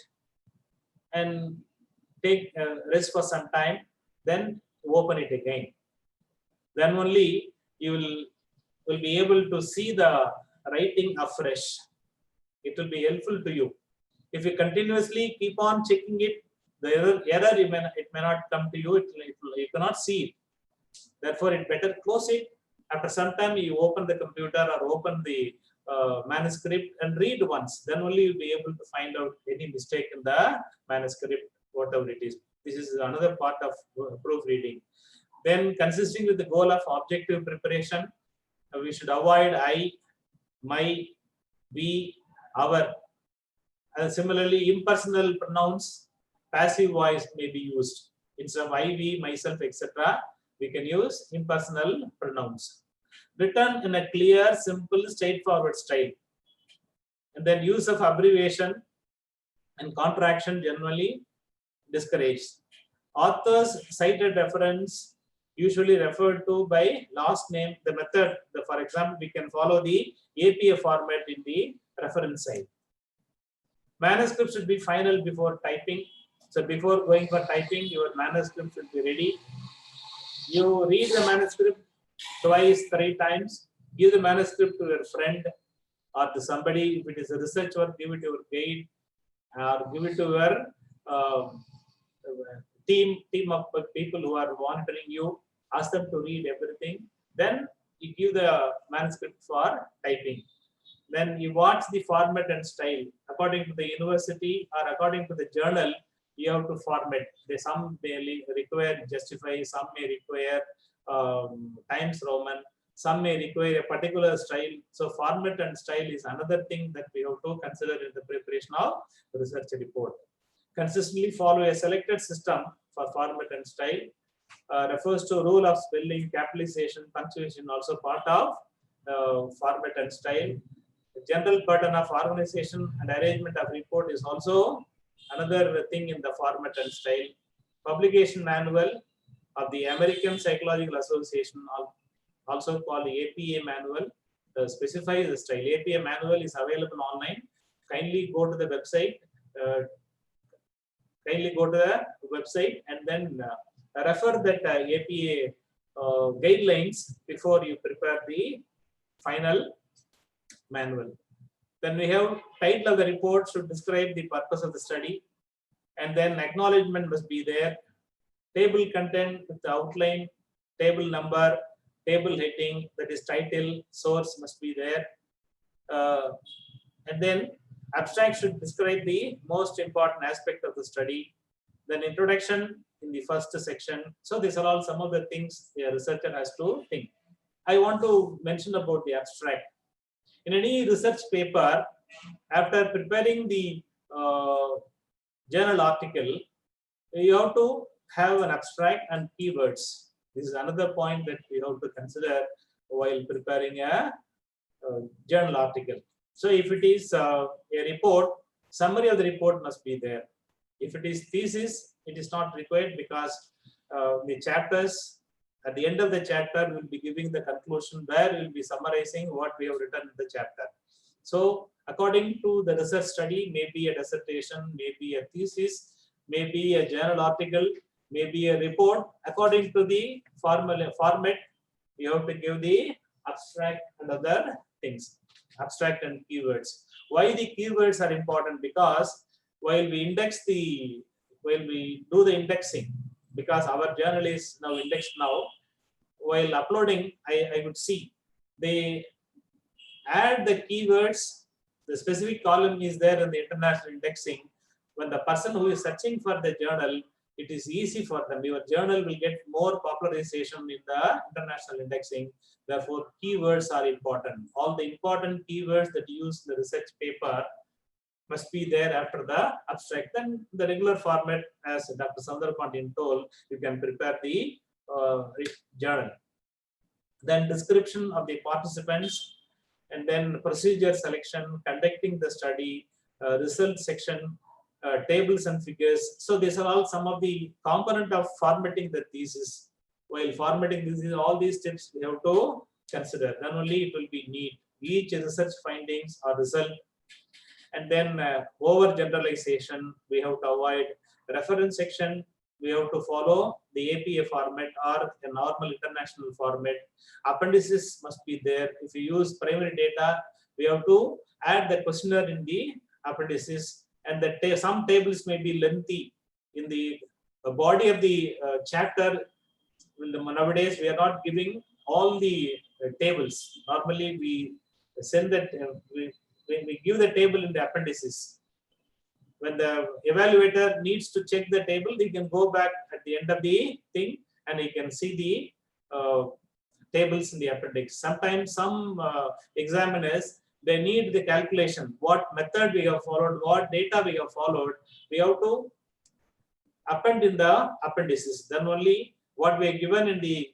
and take rest for some time, then open it again. Then only you will be able to see the writing afresh. It will be helpful to you. If you continuously keep on checking it, the error it may not come to you. You cannot see it. Therefore, it better close it. After some time, you open the computer or open the manuscript and read once. Then only you'll be able to find out any mistake in the manuscript, whatever it is. This is another part of proofreading. Then, consisting with the goal of objective preparation, we should avoid I, my, we, our. Similarly, impersonal pronouns, passive voice may be used. Instead of I, we, myself, etc., we can use impersonal pronouns. Written in a clear, simple, straightforward style. And then use of abbreviation and contraction generally discouraged. Authors cited reference usually referred to by last name. The method, for example, we can follow the APA format in the reference side. Manuscript should be final before typing. So before going for typing, your manuscript should be ready. You read the manuscript twice, 3 times. Give the manuscript to your friend or to somebody. If it is a research work, give it to your guide or give it to your team of people who are monitoring you. Ask them to read everything. Then you give the manuscript for typing. Then you watch the format and style according to the university or according to the journal. You have to format. Some may require justify, some may require Times Roman, some may require a particular style. So format and style is another thing that we have to consider in the preparation of the research report. Consistently follow a selected system for format and style. Refers to rule of spelling, capitalization, punctuation, also part of format and style. The general pattern of organization and arrangement of report is also another thing in the format and style. Publication manual of the American Psychological Association, also called the APA manual, specifies the style. APA manual is available online. Kindly go to the website. And then refer that APA guidelines before you prepare the final manual. Then we have title of the report should describe the purpose of the study, and then acknowledgement must be there. Table content with the outline, table number, table heading, that is title, source must be there. And then abstract should describe the most important aspect of the study. Then introduction in the first section. So these are all some of the things a researcher has to think. I want to mention about the abstract. In any research paper, after preparing the journal article, you have to have an abstract and keywords. This is another point that we have to consider while preparing a journal article. So if it is a report, summary of the report must be there. If it is thesis, it is not required because the chapters, at the end of the chapter, will be giving the conclusion where we will be summarizing what we have written in the chapter. So according to the research study, maybe a dissertation, maybe a thesis, maybe a journal article, maybe a report. According to the format, you have to give the abstract and other things, abstract and keywords. Why the keywords are important? Because while we do the indexing, because our journal is now indexed now, while uploading, I would see they add the keywords. The specific column is there in the international indexing. When the person who is searching for the journal, it is easy for them. Your journal will get more popularization in the international indexing. Therefore, keywords are important. All the important keywords that you use in the research paper must be there after the abstract. Then the regular format, as Dr. Sandra told, you can prepare the journal. Then description of the participants, and then procedure selection, conducting the study, result section, tables and figures. So these are all some of the component of formatting the thesis. While formatting this, all these steps we have to consider. Then only it will be neat. Each research findings or result. And then overgeneralization, we have to avoid. Reference section, we have to follow the APA format or a normal international format. Appendices must be there. If you use primary data, we have to add the questionnaire in the appendices. and the some tables may be lengthy in the body of the chapter. Nowadays, we are not giving all the tables. Normally, we send that we give the table in the appendices. When the evaluator needs to check the table, he can go back at the end of the thing and he can see the tables in the appendix. Sometimes some examiners, they need the calculation, what method we have followed, what data we have followed. We have to append in the appendices. Then only what we are given in the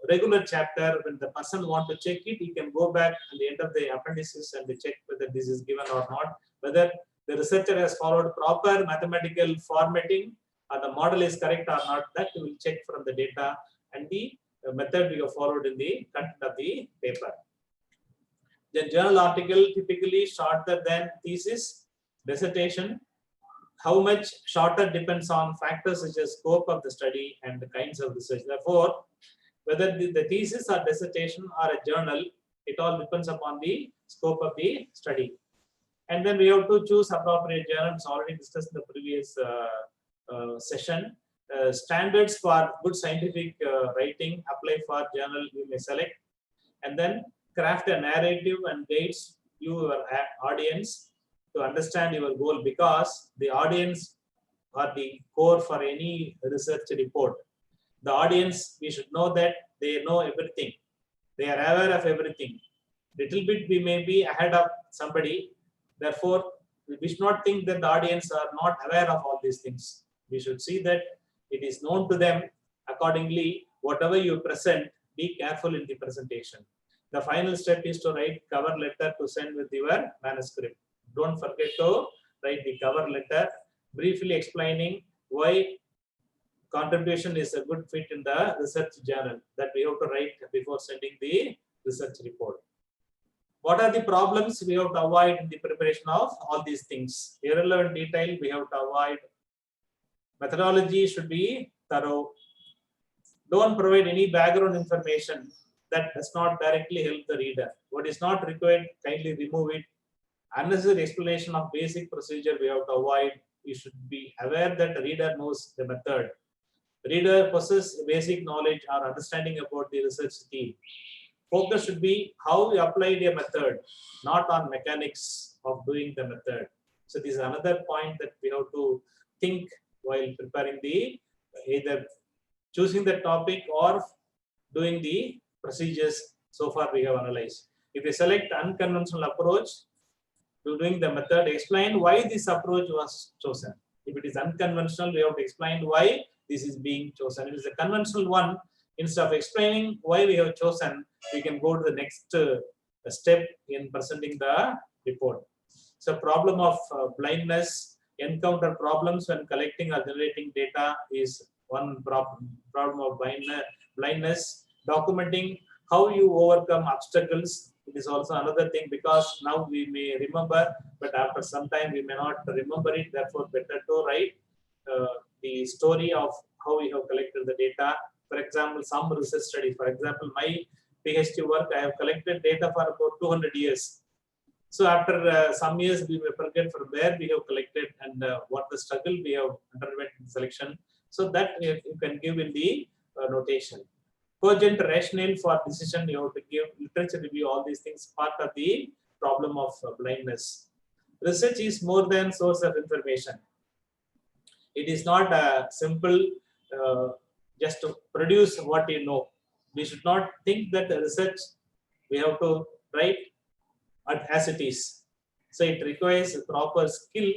regular chapter, when the person want to check it, he can go back at the end of the appendices and check whether this is given or not, whether the researcher has followed proper mathematical formatting or the model is correct or not. That we will check from the data and the method we have followed in the content of the paper. The journal article typically shorter than thesis. Dissertation, how much shorter depends on factors such as scope of the study and the kinds of research. Therefore, whether the thesis or dissertation or a journal, it all depends upon the scope of the study. And then we have to choose appropriate journals, already discussed in the previous session. Standards for good scientific writing apply for journal you may select. And then craft a narrative and guides your audience to understand your goal, because the audience are the core for any research report. The audience, we should know that they know everything. They are aware of everything. Little bit we may be ahead of somebody. Therefore, we should not think that the audience are not aware of all these things. We should see that it is known to them. Accordingly, whatever you present, be careful in the presentation. The final step is to write cover letter to send with your manuscript. Don't forget to write the cover letter, briefly explaining why contribution is a good fit in the research journal, that we have to write before sending the research report. What are the problems we have to avoid in the preparation of all these things? Irrelevant detail we have to avoid. Methodology should be thorough. Don't provide any background information that does not directly help the reader. What is not required, kindly remove it. Unnecessary explanation of basic procedure we have to avoid. You should be aware that the reader knows the method. Reader possesses basic knowledge or understanding about the research theme. Focus should be how you applied a method, not on mechanics of doing the method. So this is another point that we have to think while preparing the either choosing the topic or doing the procedures so far we have analyzed. If we select unconventional approach to doing the method, explain why this approach was chosen. If it is unconventional, we have to explain why this is being chosen. If it is a conventional one, instead of explaining why we have chosen, we can go to the next step in presenting the report. So problem of blindness, encounter problems when collecting or generating data is one problem of blindness. Documenting how you overcome obstacles, it is also another thing, because now we may remember, but after some time we may not remember it. Therefore, better to write the story of how we have collected the data. For example, some research study. For example, my PhD work, I have collected data for about 200 years. So after some years, we may forget from where we have collected and what the struggle we have underwent in selection. So that you can give in the notation. Cogent rationale for decision, you have to give literature review, all these things, part of the problem of blindness. Research is more than source of information. It is not a simple just to produce what you know. We should not think that the research we have to write as it is. So it requires a proper skill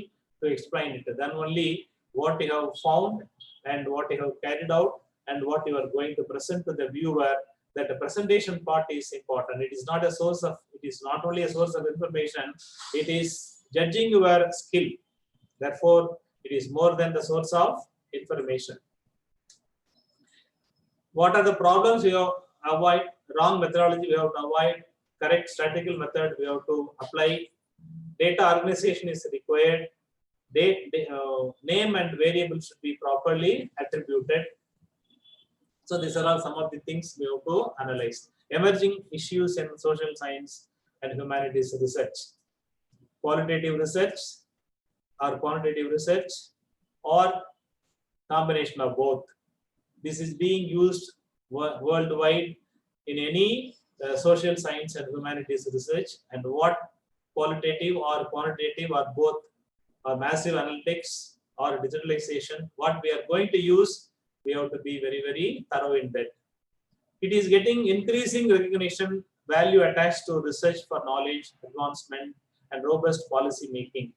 to explain it. Then only what you have found and what you have carried out and what you are going to present to the viewer, that the presentation part is important. It is not a source of, it is not only a source of information, it is judging your skill. Therefore, it is more than the source of information. What are the problems we have to avoid? Wrong methodology we have to avoid. Correct statistical method we have to apply. Data organization is required. Name and variable should be properly attributed. So these are all some of the things we have to analyze. Emerging issues in social science and humanities research. Qualitative research, or quantitative research, or combination of both. This is being used worldwide in any social science and humanities research, and what qualitative or quantitative or both, or massive analytics or digitalization, what we are going to use, we have to be very, very thorough in that. It is getting increasing recognition, value attached to research for knowledge, advancement, and robust policy making.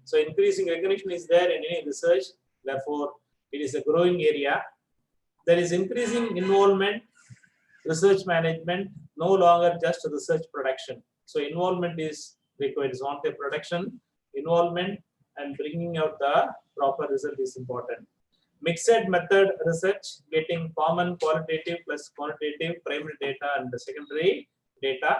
So increasing recognition is there in any research, therefore it is a growing area. There is increasing involvement, research management, no longer just research production. So involvement is required. It's not the production, involvement and bringing out the proper result is important. Mixed method research, getting common qualitative plus quantitative primary data and the secondary data.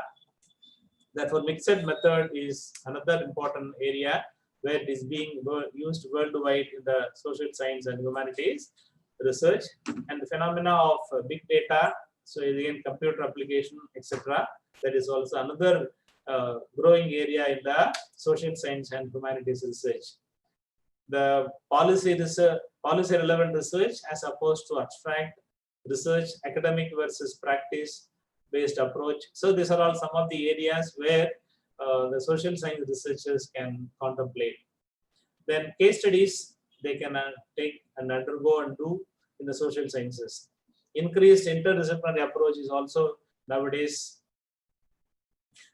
Therefore, mixed method is another important area where it is being used worldwide in the social science and humanities research. And the phenomena of big data, so again computer application, etc. That is also another growing area in the social science and humanities research. The policy research, policy relevant research as opposed to abstract research, academic versus practice based approach. So these are all some of the areas where the social science researchers can contemplate. Then case studies they can take and undergo and do in the social sciences. Increased interdisciplinary approach is also nowadays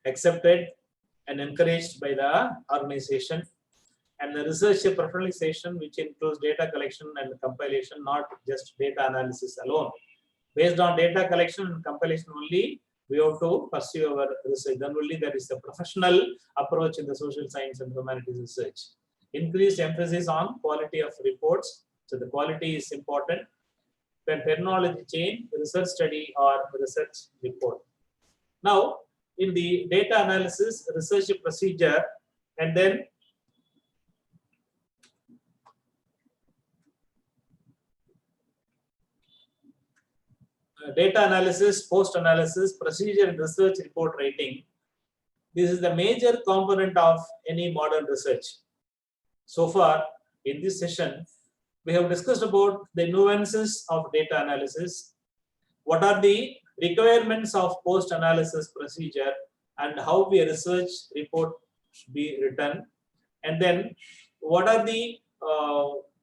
accepted and encouraged by the organization. And the research professionalization, which includes data collection and compilation, not just data analysis alone. Based on data collection and compilation only, we have to pursue our research. Then only there is a professional approach in the social science and humanities research. Increased emphasis on quality of reports. So the quality is important. When technology change, research study or research report. Now, in the data analysis, research procedure, and then data analysis, post-analysis, procedure and research report writing. This is the major component of any modern research. So far, in this session, we have discussed about the nuances of data analysis, what are the requirements of post-analysis procedure, and how a research report should be written, and then what are the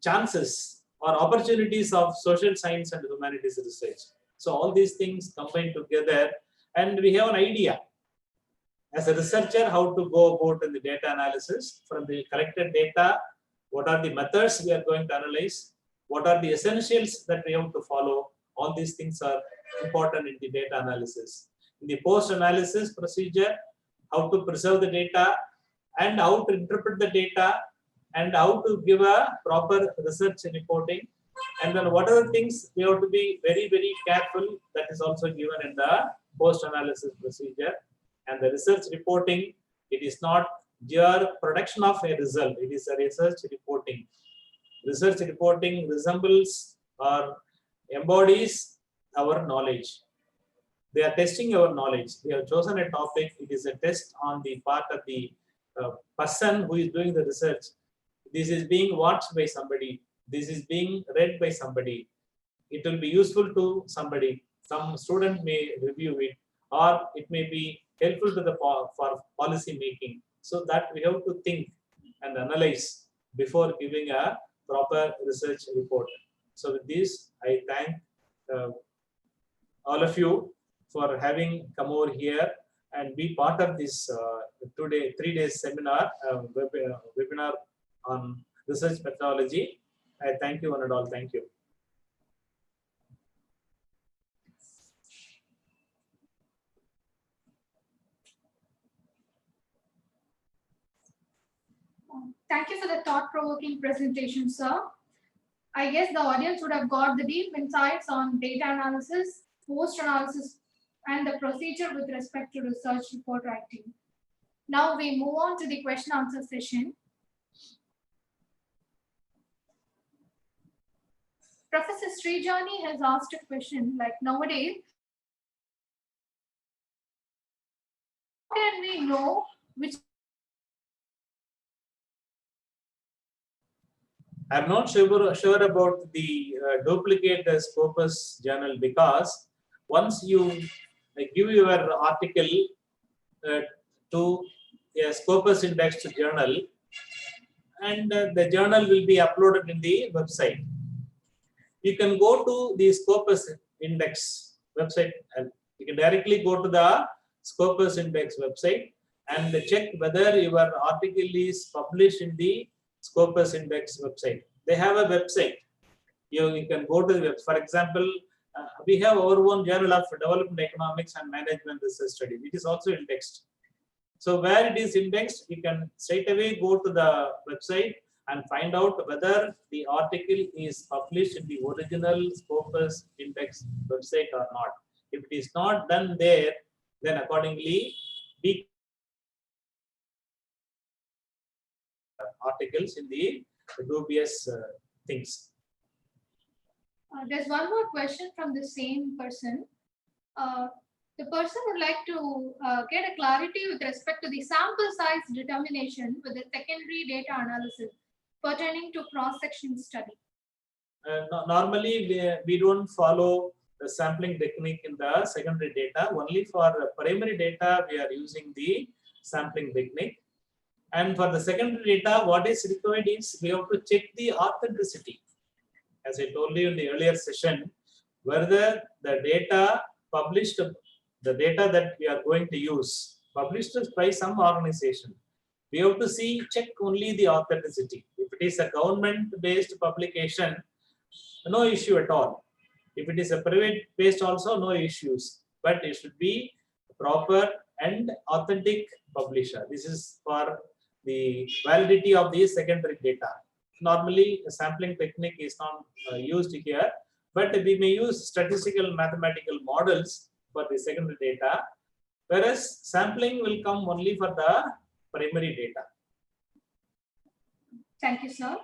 chances or opportunities of social science and humanities research. So all these things combined together, and we have an idea as a researcher how to go about in the data analysis. From the collected data, what are the methods we are going to analyze, what are the essentials that we have to follow. All these things are important in the data analysis. In the post-analysis procedure, how to preserve the data and how to interpret the data and how to give a proper research reporting. And then what are the things we have to be very, very careful, that is also given in the post-analysis procedure. And the research reporting, it is not your production of a result, it is a research reporting. Research reporting resembles or embodies our knowledge. They are testing our knowledge. We have chosen a topic, it is a test on the part of the person who is doing the research. This is being watched by somebody. This is being read by somebody. It will be useful to somebody. Some student may review it, or it may be helpful to the for policy making. So that we have to think and analyze before giving a proper research report. So with this, I thank all of you for having come over here and be part of this 3 day seminar, webinar on research methodology. I thank you one and all. Thank you. Thank you for the thought-provoking presentation, sir. I guess the audience would have got the deep insights on data analysis, post-analysis, and the procedure with respect to research report writing. Now we move on to the question answer session. Professor Srijani has asked a question like, nowadays, how can we know which I'm not sure about the duplicate Scopus journal, because once you give your article uh, to a Scopus indexed journal, and the journal will be uploaded in the website. You can go to the Scopus index website, and you can directly go to the Scopus index website and check whether your article is published in the Scopus index website. They have a website. You can go to the website. For example, we have our own Journal of Development Economics and Management Research Studies. It is also indexed. So where it is indexed, you can straight away go to the website and find out whether the article is published in the original Scopus index website or not. If it is not done there, then accordingly we articles in the dubious things. There's one more question from the same person. The person would like to get a clarity with respect to the sample size determination with the secondary data analysis pertaining to cross-section study. Normally, we don't follow the sampling technique in the secondary data. Only for primary data, we are using the sampling technique. And for the secondary data, what is required is we have to check the authenticity. As I told you in the earlier session, whether the data published, the data that we are going to use, published by some organization, we have to check only the authenticity. If it is a government-based publication, no issue at all. If it is a private-based also, no issues. But it should be proper and authentic publisher. This is for the validity of the secondary data. Normally, a sampling technique is not used here, but we may use statistical mathematical models for the secondary data, whereas sampling will come only for the primary data. Thank you, sir.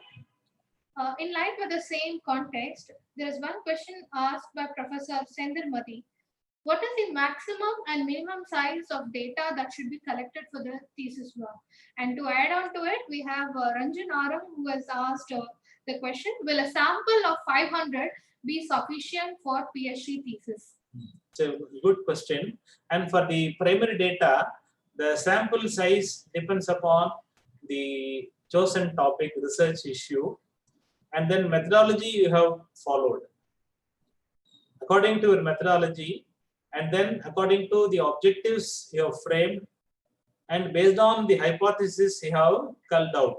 In line with the same context, there is one question asked by Professor Sendirmati. What is the maximum and minimum size of data that should be collected for the thesis work? And to add on to it, we have Ranjan Aram, who has asked the question, will a sample of 500 be sufficient for PhD thesis? It's a good question. And for the primary data, the sample size depends upon the chosen topic, research issue, and then methodology you have followed. According to your methodology, and then according to the objectives you have framed, and based on the hypothesis you have culled out.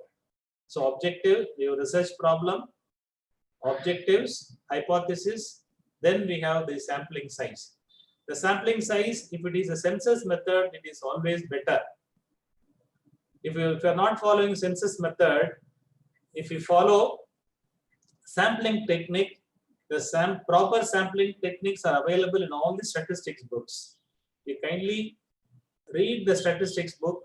So objective, your research problem, objectives, hypothesis, then we have the sampling size. The sampling size, if it is a census method, it is always better. If you are not following census method, if you follow sampling technique, the proper sampling techniques are available in all the statistics books. You kindly read the statistics book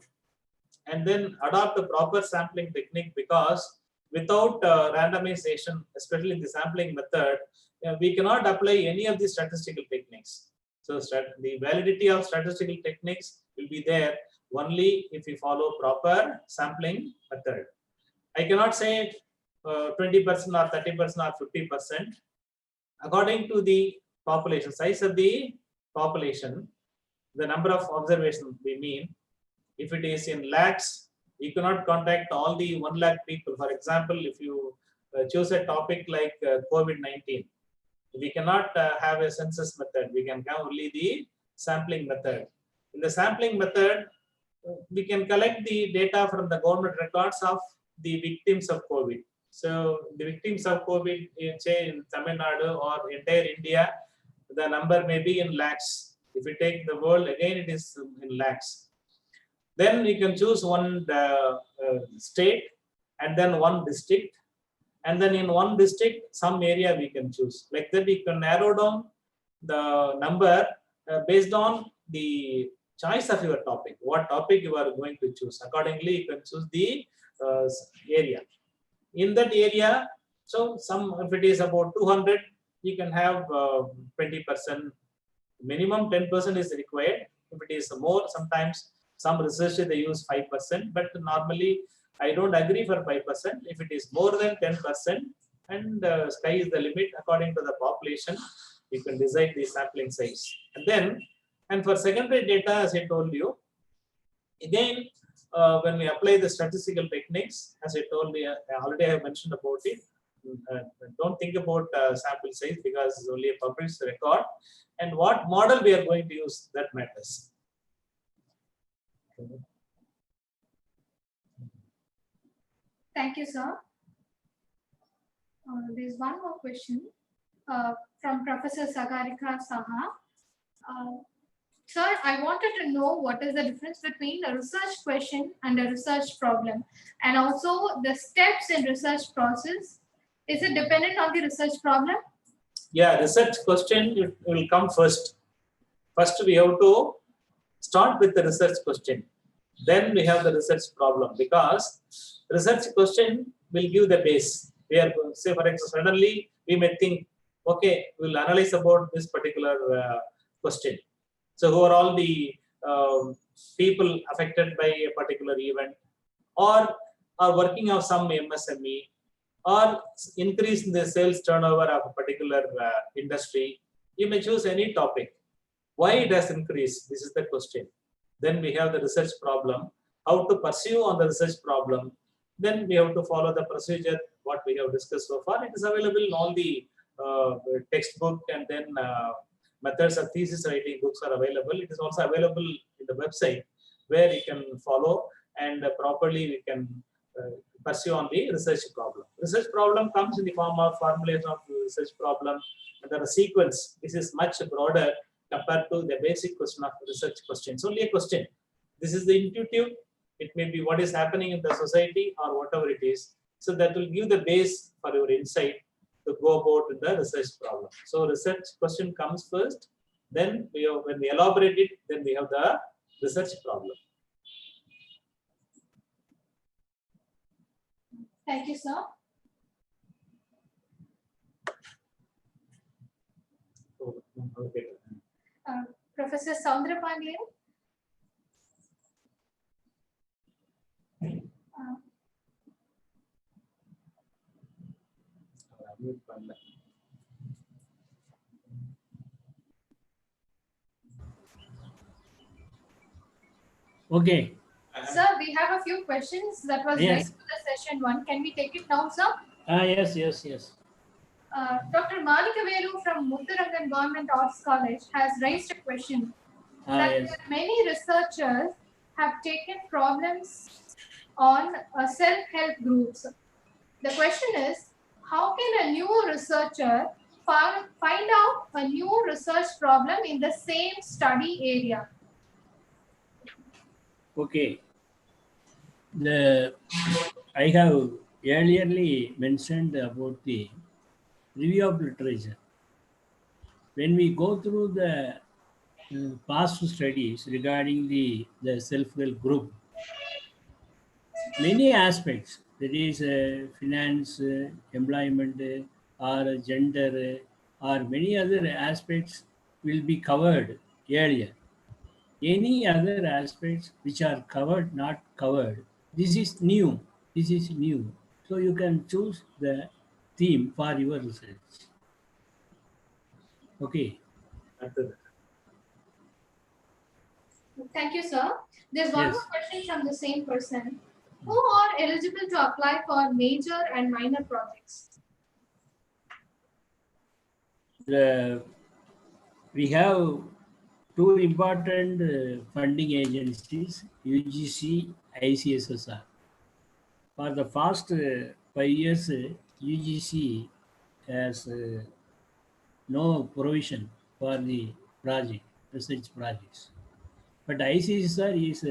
and then adopt the proper sampling technique, because without randomization, especially in the sampling method, we cannot apply any of the statistical techniques. So the validity of statistical techniques will be there only if you follow proper sampling method. I cannot say 20% or 30% or 50%. According to the population, size of the population, the number of observations we mean, if it is in lakhs, you cannot contact all the 1 lakh people. For example, if you choose a topic like COVID-19, we cannot have a census method. We can have only the sampling method. In the sampling method, we can collect the data from the government records of the victims of COVID. So the victims of COVID, say in Tamil Nadu or entire India, the number may be in lakhs. If we take the world, again it is in lakhs. Then we can choose one state and then one district. And then in one district, some area we can choose. Like that, we can narrow down the number based on the choice of your topic, what topic you are going to choose. Accordingly, you can choose the area. In that area, so if it is about 200, you can have 20%. Minimum 10% is required. If it is more, sometimes some researchers they use 5%, but normally I don't agree for 5%. If it is more than 10%, and sky is the limit according to the population, you can decide the sampling size. And then, and for secondary data, as I told you, again, when we apply the statistical techniques, as I told you, already I have mentioned about it. Don't think about sample size because it's only a published record. And what model we are going to use, that matters. Thank you, sir. There's one more question from Professor Sagarika Saha. Sir, I wanted to know what is the difference between a research question and a research problem, and also the steps in research process. Is it dependent on the research problem? Yeah, research question will come first. First, we have to start with the research question. Then we have the research problem, because research question will give the base. We are going, say for example, suddenly we may think, okay, we'll analyze about this particular question. So who are all the people affected by a particular event, or are working on some MSME, or increase in the sales turnover of a particular industry. You may choose any topic. Why it has increased? This is the question. Then we have the research problem, how to pursue on the research problem. Then we have to follow the procedure, what we have discussed so far. It is available in all the textbook, and then methods of thesis writing books are available. It is also available in the website where you can follow, and properly we can pursue on the research problem. Research problem comes in the form of formulation of the research problem, and then a sequence. This is much broader compared to the basic question of research question. It's only a question. This is the intuitive. It may be what is happening in the society or whatever it is. So that will give the base for your insight to go about with the research problem. So research question comes first. Then when we elaborate it, then we have the research problem. Thank you, sir. Okay. Professor Soundra Pandian. Okay. Sir, we have a few questions that was Yes. raised to the session 1. Can we take it now, sir? Yes. Dr. Malikavelu from Muthurangan Government Arts College has raised a question that Yes. many researchers have taken problems on self-help groups. The question is, how can a new researcher find out a new research problem in the same study area? Okay. I have earlierly mentioned about the review of literature. When we go through the past studies regarding the self-help group, many aspects, that is finance, employment, or gender, or many other aspects will be covered earlier. Any other aspects which are covered, not covered, this is new. So you can choose the theme for your research. Okay. Thank you, sir. There's one Yes. more question from the same person. Who are eligible to apply for major and minor projects? We have two important funding agencies, UGC, ICSSR. For the past 5 years, UGC has no provision for the research projects. But ICSR is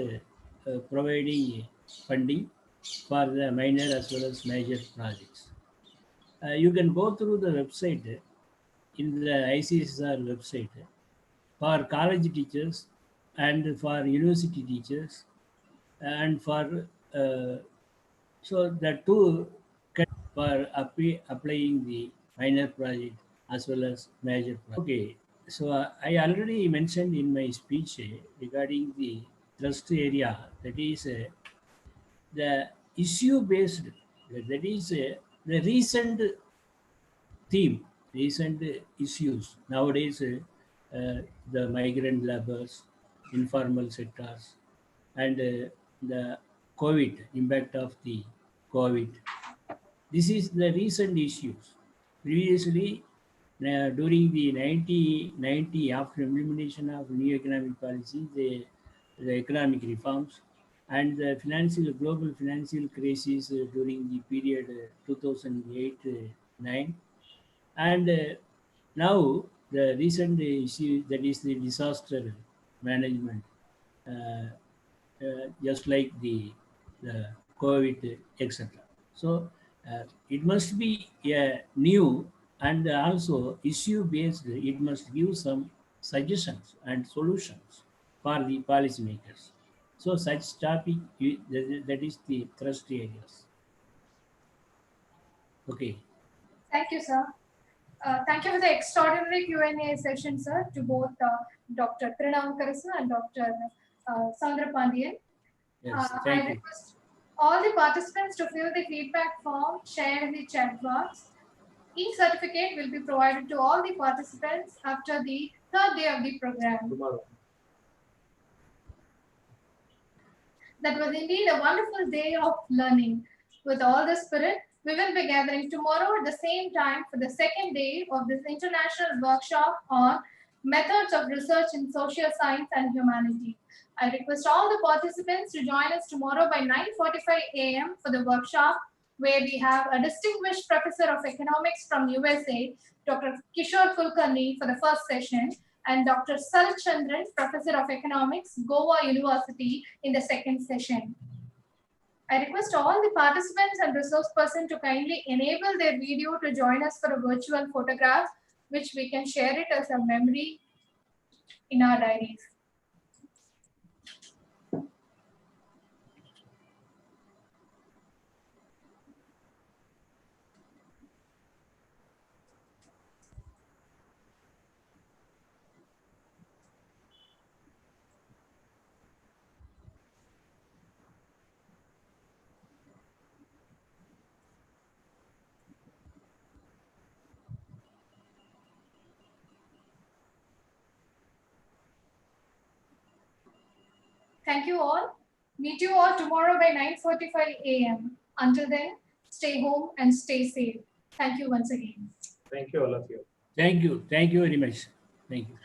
providing funding for the minor as well as major projects. You can go through the website, in the ICSR website, for college teachers and for university teachers, and for so the two for applying the minor project as well as major project. Okay, so I already mentioned in my speech regarding the thrust area, that is the issue based. That is the recent theme, recent issues. Nowadays, the migrant laborers, informal sectors, and the COVID, impact of the COVID. This is the recent issues. Previously, during the 1990, after implementation of new economic policy, the economic reforms and the global financial crisis during the period 2008-9, and now the recent issue, that is the disaster management, uh, just like the COVID, etc. So it must be new and also issue based. It must give some suggestions and solutions for the policymakers. So such topic, that is the thrust areas. Okay. Thank you, sir. Thank you for the extraordinary Q&A session, sir, to both Dr. Trinankar sir and Dr. Sandra Pandian. Yes. I Thank you. request all the participants to fill the feedback form shared in the chat box. E-certificate will be provided to all the participants after the third day of the program. Tomorrow. That was indeed a wonderful day of learning. With all the spirit, we will be gathering tomorrow at the same time for the second day of this international workshop on methods of research in social science and humanity. I request all the participants to join us tomorrow by 9:45 a.m. for the workshop, where we have a distinguished professor of economics from USA, Dr. Kishore Kulkarni, for the first session, and Dr. Sarat Chandran, Professor of Economics, Goa University, in the second session. I request all the participants and resource persons to kindly enable their video to join us for a virtual photograph, which we can share it as a memory in our diaries. Thank you all. Meet you all tomorrow by 9:45 a.m. Until then, stay home and stay safe. Thank you once again. Thank you, all of you. Thank you. Thank you very much. Thank you.